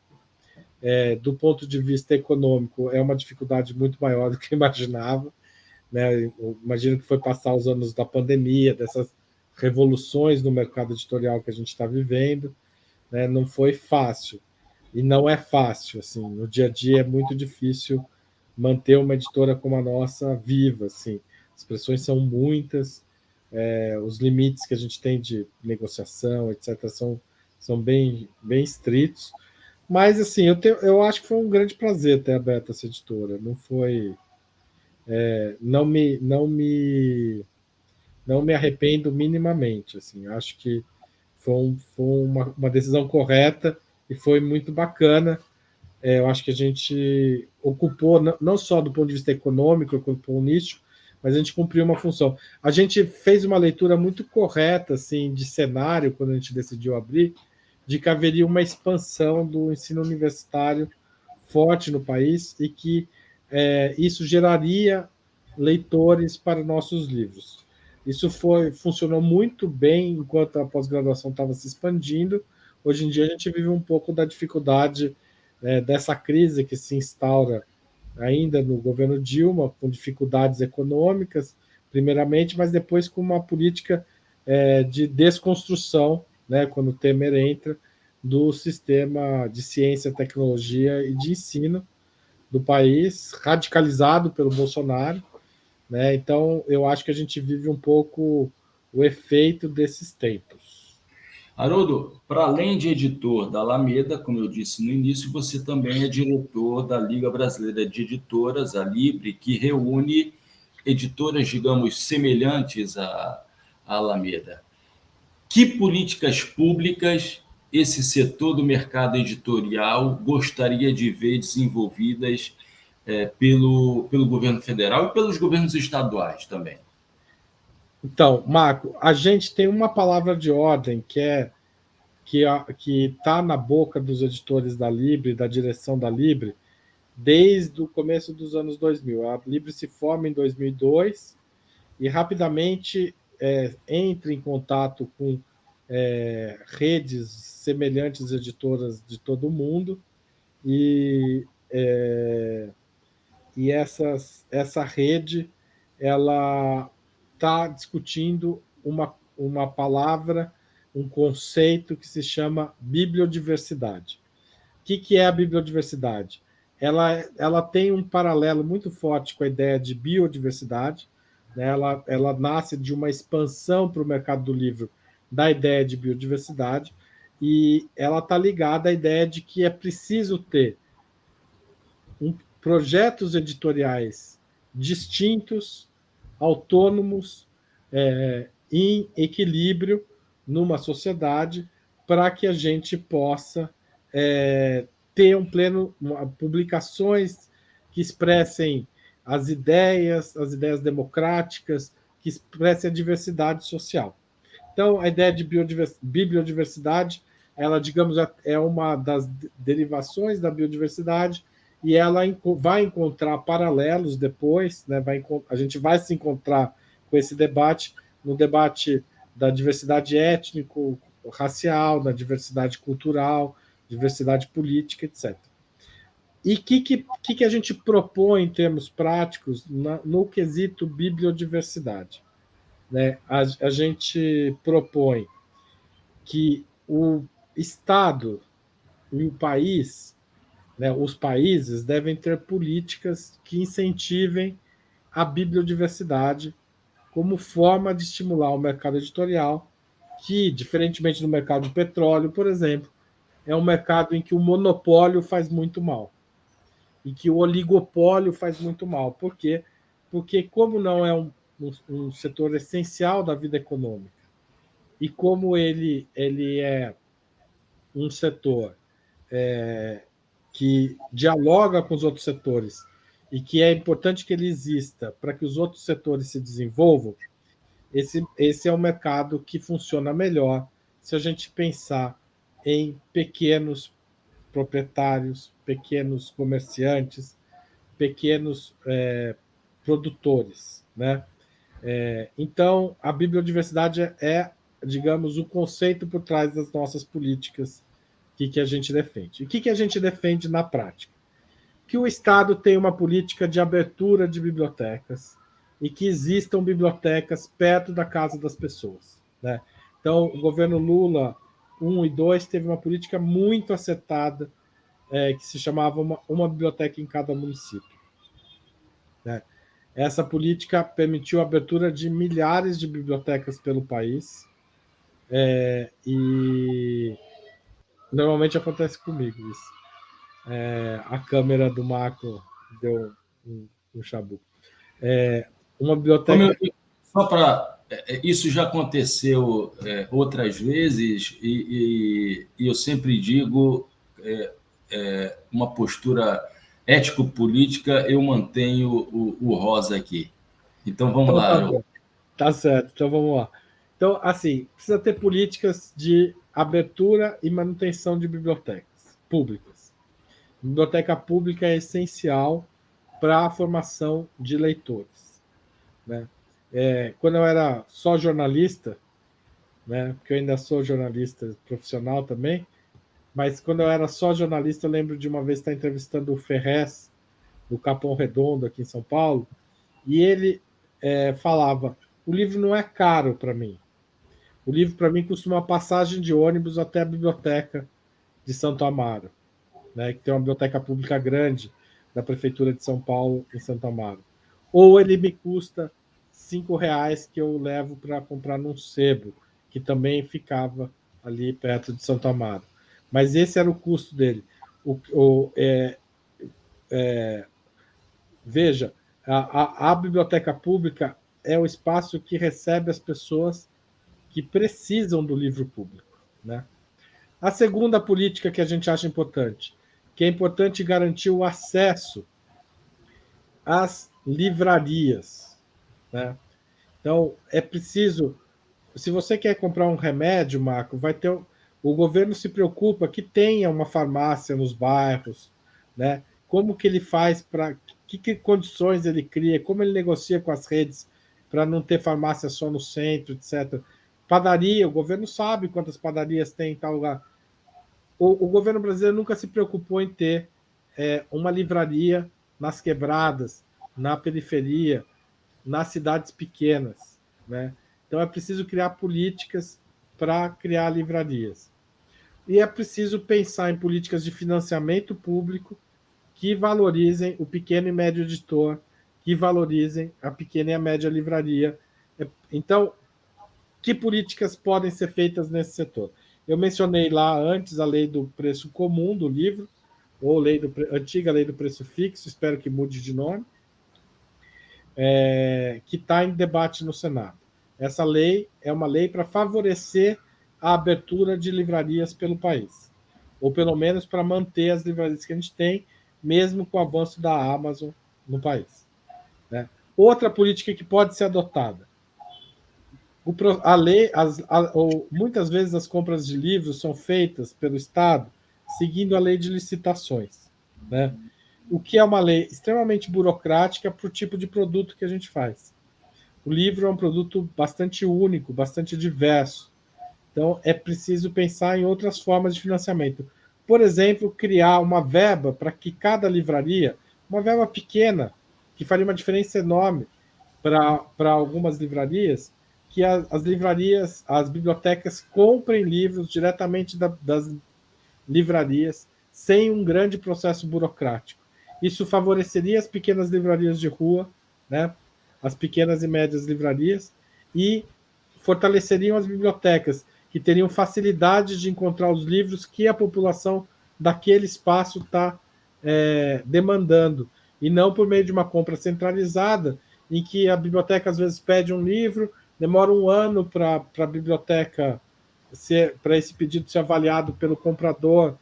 Do ponto de vista econômico, é uma dificuldade muito maior do que eu imaginava, né? Eu imagino que foi passar os anos da pandemia, dessas revoluções no mercado editorial que a gente está vivendo, né? Não foi fácil e não é fácil, assim, no dia a dia é muito difícil manter uma editora como a nossa viva, assim. As pressões são muitas, os limites que a gente tem de negociação, etc., são bem estritos, Mas, assim, eu acho que foi um grande prazer ter aberto essa editora. Não foi. Não me arrependo minimamente. Assim, acho que foi uma decisão correta e foi muito bacana. Eu acho que a gente ocupou, não só do ponto de vista econômico, ocupou um nicho, mas a gente cumpriu uma função. A gente fez uma leitura muito correta assim, de cenário, quando a gente decidiu abrir, de que haveria uma expansão do ensino universitário forte no país e que isso geraria leitores para nossos livros. Isso funcionou muito bem enquanto a pós-graduação estava se expandindo. Hoje em dia a gente vive um pouco da dificuldade dessa crise que se instaura ainda no governo Dilma, com dificuldades econômicas, primeiramente, mas depois com uma política de desconstrução, né, quando o Temer entra, do sistema de ciência, tecnologia e de ensino do país, radicalizado pelo Bolsonaro. Né? Então, eu acho que a gente vive um pouco o efeito desses tempos. Haroldo, para além de editor da Alameda, como eu disse no início, você também é diretor da Liga Brasileira de Editoras, a Libre, que reúne editoras, digamos, semelhantes à Alameda. Que políticas públicas esse setor do mercado editorial gostaria de ver desenvolvidas pelo governo federal e pelos governos estaduais também? Então, Marco, a gente tem uma palavra de ordem que está na boca dos editores da Libre, da direção da Libre, desde o começo dos anos 2000. A Libre se forma em 2002 e rapidamente entra em contato com redes semelhantes editoras de todo o mundo e, essa rede ela está discutindo uma palavra, um conceito que se chama bibliodiversidade. Que é a bibliodiversidade? Ela tem um paralelo muito forte com a ideia de biodiversidade, né? Ela nasce de uma expansão para o mercado do livro da ideia de biodiversidade, e ela está ligada à ideia de que é preciso ter projetos editoriais distintos, autônomos, em equilíbrio numa sociedade, para que a gente possa ter publicações que expressem as ideias democráticas, que expressem a diversidade social. Então, a ideia de bibliodiversidade, ela, digamos, é uma das derivações da biodiversidade, e ela vai encontrar paralelos depois, né? A gente vai se encontrar com esse debate no debate da diversidade étnico-racial, da diversidade cultural, diversidade política, etc. E o que a gente propõe em termos práticos no quesito bibliodiversidade? Né? A gente propõe que o Estado e o país, né, os países, devem ter políticas que incentivem a bibliodiversidade como forma de estimular o mercado editorial, que, diferentemente do mercado de petróleo, por exemplo, é um mercado em que o monopólio faz muito mal e que o oligopólio faz muito mal. Por quê? Porque, como não é um setor essencial da vida econômica, e como ele é um setor que dialoga com os outros setores e que é importante que ele exista para que os outros setores se desenvolvam, esse é um mercado que funciona melhor se a gente pensar em pequenos proprietários, pequenos comerciantes, pequenos produtores, né? Então, a bibliodiversidade digamos, o conceito por trás das nossas políticas que a gente defende. E o que a gente defende na prática? Que o Estado tenha uma política de abertura de bibliotecas e que existam bibliotecas perto da casa das pessoas. Né? Então, o governo Lula 1 e 2 teve uma política muito acertada, que se chamava uma biblioteca em cada município. Né? Essa política permitiu a abertura de milhares de bibliotecas pelo país, e Normalmente acontece comigo isso. A câmera do Marco deu um chabu. Uma biblioteca. Só para. Isso já aconteceu outras vezes, e eu sempre digo uma postura ético-política, eu mantenho o rosa aqui. Então vamos Então tá lá. bom. Tá certo, então vamos lá. Então, assim, precisa ter políticas de abertura e manutenção de bibliotecas públicas. Biblioteca pública é essencial para a formação de leitores, né? Quando eu era só jornalista, né, porque eu ainda sou jornalista profissional também, mas quando eu era só jornalista, eu lembro de uma vez estar entrevistando o Ferrez, do Capão Redondo, aqui em São Paulo, e ele falava: o livro não é caro para mim. O livro, para mim, custa uma passagem de ônibus até a biblioteca de Santo Amaro, né, que tem uma biblioteca pública grande da Prefeitura de São Paulo, em Santo Amaro. Ou ele me custa R$ 5 que eu levo para comprar num sebo, que também ficava ali perto de Santo Amaro. Mas esse era o custo dele. Veja, a biblioteca pública é o espaço que recebe as pessoas que precisam do livro público, né? A segunda política que a gente acha importante, que é importante garantir o acesso às livrarias, né? Então, é preciso, se você quer comprar um remédio, Marco, vai ter o governo se preocupa que tenha uma farmácia nos bairros, né? Como que ele faz para que condições ele cria, como ele negocia com as redes para não ter farmácia só no centro, etc. Padaria, o governo sabe quantas padarias tem em tal lugar. O governo brasileiro nunca se preocupou em ter uma livraria nas quebradas, na periferia, nas cidades pequenas, né? Então é preciso criar políticas para criar livrarias. E é preciso pensar em políticas de financiamento público que valorizem o pequeno e médio editor, que valorizem a pequena e a média livraria. Então, que políticas podem ser feitas nesse setor? Eu mencionei lá antes a lei do preço comum do livro, ou antiga lei do preço fixo, espero que mude de nome, que está em debate no Senado. Essa lei é uma lei para favorecer a abertura de livrarias pelo país, ou pelo menos para manter as livrarias que a gente tem, mesmo com o avanço da Amazon no país, né? Outra política que pode ser adotada: a lei, muitas vezes as compras de livros são feitas pelo Estado seguindo a lei de licitações, né? O que é uma lei extremamente burocrática para o tipo de produto que a gente faz. O livro é um produto bastante único, bastante diverso. Então, é preciso pensar em outras formas de financiamento. Por exemplo, criar uma verba para que cada livraria, uma verba pequena, que faria uma diferença enorme para algumas livrarias, que as livrarias, as bibliotecas comprem livros diretamente das livrarias, sem um grande processo burocrático. Isso favoreceria as pequenas livrarias de rua, né? As pequenas e médias livrarias, e fortaleceriam as bibliotecas, que teriam facilidade de encontrar os livros que a população daquele espaço está demandando, e não por meio de uma compra centralizada, em que a biblioteca às vezes pede um livro, demora um ano para a biblioteca para esse pedido ser avaliado pelo comprador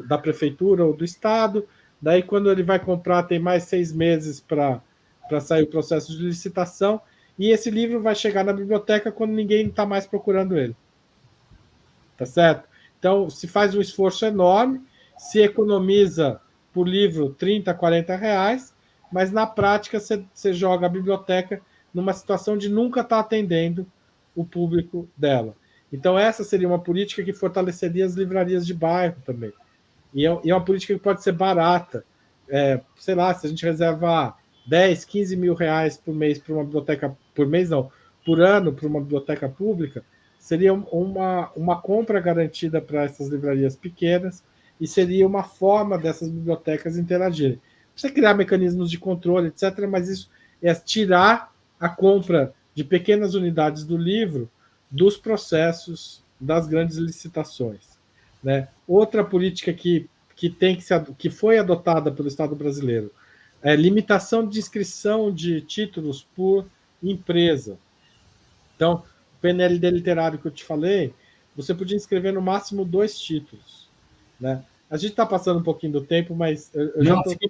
da prefeitura ou do estado. Daí, quando ele vai comprar, tem mais 6 meses para sair o processo de licitação, e esse livro vai chegar na biblioteca quando ninguém está mais procurando ele. Tá certo? Então, se faz um esforço enorme, se economiza por livro 30, 40 reais, mas na prática você joga a biblioteca numa situação de nunca estar atendendo o público dela. Então, essa seria uma política que fortaleceria as livrarias de bairro também. E é uma política que pode ser barata. Sei lá, se a gente reserva 10, 15 mil reais por mês para uma biblioteca, por mês não, por ano para uma biblioteca pública, seria uma compra garantida para essas livrarias pequenas, e seria uma forma dessas bibliotecas interagirem. Você criar mecanismos de controle, etc., mas isso é tirar a compra de pequenas unidades do livro dos processos das grandes licitações. né? Outra política que foi adotada pelo Estado brasileiro é limitação de inscrição de títulos por empresa. Então, o PNLD literário que eu te falei, você podia inscrever no máximo 2 títulos, né? A gente está passando um pouquinho do tempo, mas eu já Não, estou. fique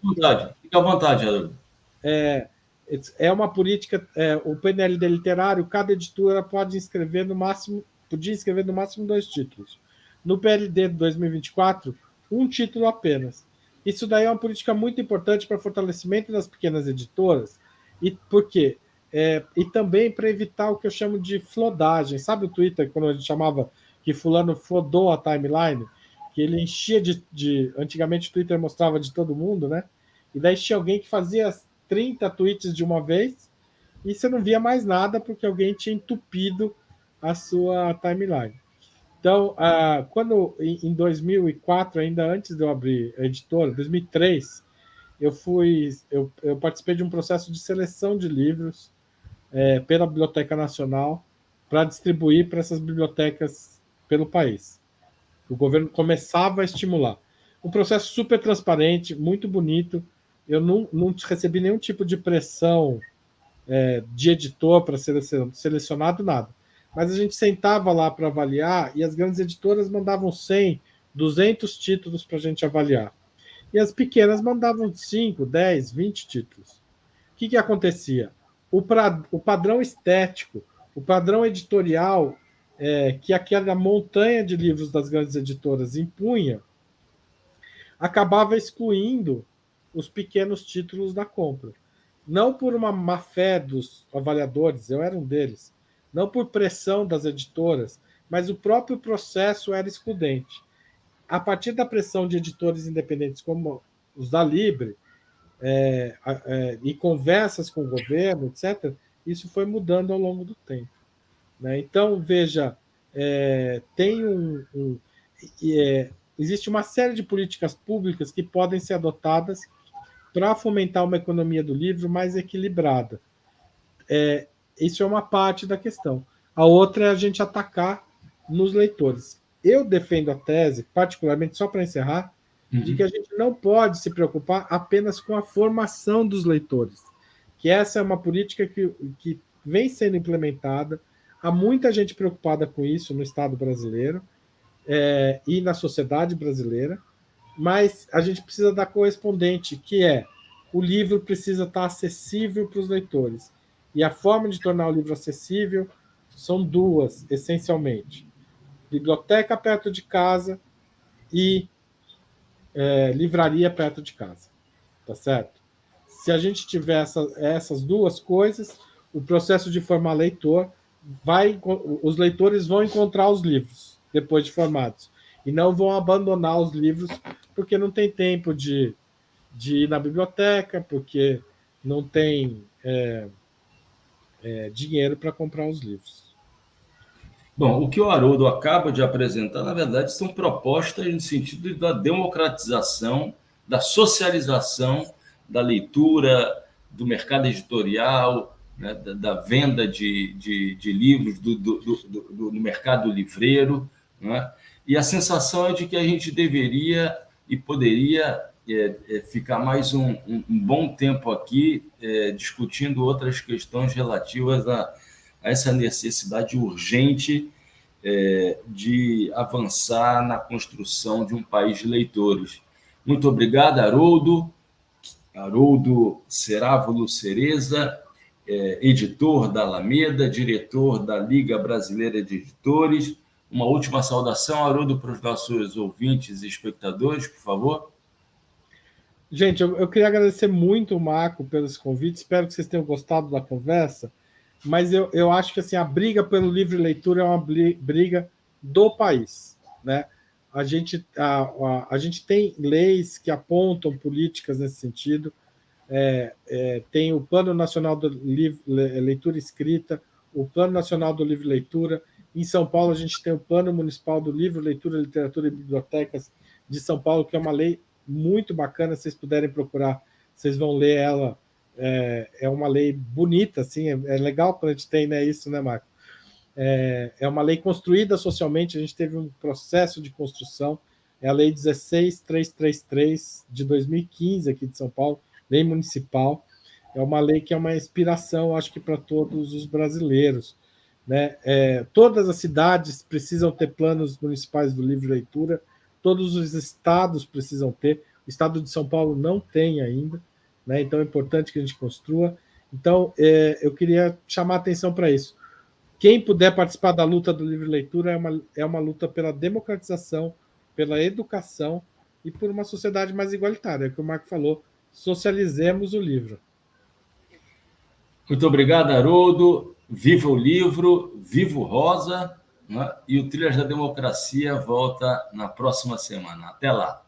à vontade, Haroldo. É uma política. O PNLD literário, cada editora pode inscrever no máximo, podia inscrever no máximo 2 títulos. No PLD de 2024, um título apenas. Isso daí é uma política muito importante para o fortalecimento das pequenas editoras. E por quê? E também para evitar o que eu chamo de flodagem. Sabe o Twitter, quando a gente chamava que fulano flodou a timeline? Que ele enchia Antigamente o Twitter mostrava de todo mundo, né? E daí tinha alguém que fazia 30 tweets de uma vez e você não via mais nada porque alguém tinha entupido a sua timeline. Então, quando em 2004, ainda antes de eu abrir a editora, 2003, eu participei de um processo de seleção de livros pela Biblioteca Nacional para distribuir para essas bibliotecas pelo país. O governo começava a estimular. Um processo super transparente, muito bonito. Eu não recebi nenhum tipo de pressão de editor para ser selecionado, nada. Mas a gente sentava lá para avaliar e as grandes editoras mandavam 100, 200 títulos para a gente avaliar. E as pequenas mandavam 5, 10, 20 títulos. O que acontecia? O padrão estético, o padrão editorial que aquela montanha de livros das grandes editoras impunha, acabava excluindo os pequenos títulos da compra. Não por uma má fé dos avaliadores, eu era um deles, não por pressão das editoras, mas o próprio processo era excludente. A partir da pressão de editores independentes como os da Libre, e conversas com o governo, etc., isso foi mudando ao longo do tempo. Né? Então, veja, tem existe uma série de políticas públicas que podem ser adotadas para fomentar uma economia do livro mais equilibrada. Isso é uma parte da questão. A outra é a gente atacar nos leitores. Eu defendo a tese, particularmente, só para encerrar, de que a gente não pode se preocupar apenas com a formação dos leitores, que essa é uma política que vem sendo implementada, há muita gente preocupada com isso no Estado brasileiro e na sociedade brasileira, mas a gente precisa da correspondente, que é o livro precisa estar acessível para os leitores. E a forma de tornar o livro acessível são duas, essencialmente: biblioteca perto de casa e livraria perto de casa. Tá certo? Se a gente tiver essas duas coisas, o processo de formar leitor os leitores vão encontrar os livros depois de formados e não vão abandonar os livros porque não tem tempo de ir na biblioteca, porque não tem dinheiro para comprar os livros. Bom, o que o Haroldo acaba de apresentar, na verdade, são propostas no sentido da democratização, da socialização da leitura, do mercado editorial, né, da venda de livros, do mercado livreiro. Né? E a sensação é de que a gente deveria e poderia ficar mais um bom tempo aqui discutindo outras questões relativas a essa necessidade urgente de avançar na construção de um país de leitores. Muito obrigado, Haroldo. Haroldo Cerávulo Cereza, editor da Alameda, diretor da Liga Brasileira de Editores. Uma última saudação, Haroldo, para os nossos ouvintes e espectadores, por favor. Gente, eu queria agradecer muito o Marco pelos convites, espero que vocês tenham gostado da conversa, mas eu acho que assim, a briga pelo livre leitura é uma briga do país. Né? A gente tem leis que apontam políticas nesse sentido, tem o Plano Nacional do Leitura Escrita, o Plano Nacional do Livre Leitura. Em São Paulo, a gente tem o Plano Municipal do Livro, Leitura, Literatura e Bibliotecas de São Paulo, que é uma lei muito bacana. Se vocês puderem procurar, vocês vão ler ela. É uma lei bonita, assim, é legal quando a gente tem, né, isso, né, Marco? é uma lei construída socialmente, a gente teve um processo de construção, é a Lei 16.333 de 2015 aqui de São Paulo, lei municipal, é uma lei que é uma inspiração, acho que para todos os brasileiros, né? Todas as cidades precisam ter planos municipais do livre leitura, todos os estados precisam ter, o estado de São Paulo não tem ainda, né? Então é importante que a gente construa. Então, eu queria chamar a atenção para isso. Quem puder participar da luta do livre leitura é uma luta pela democratização, pela educação e por uma sociedade mais igualitária, é o que o Marco falou, socializemos o livro. Muito obrigado, Haroldo. Viva o livro, viva o Rosa, né? E o Trilhas da Democracia volta na próxima semana. Até lá.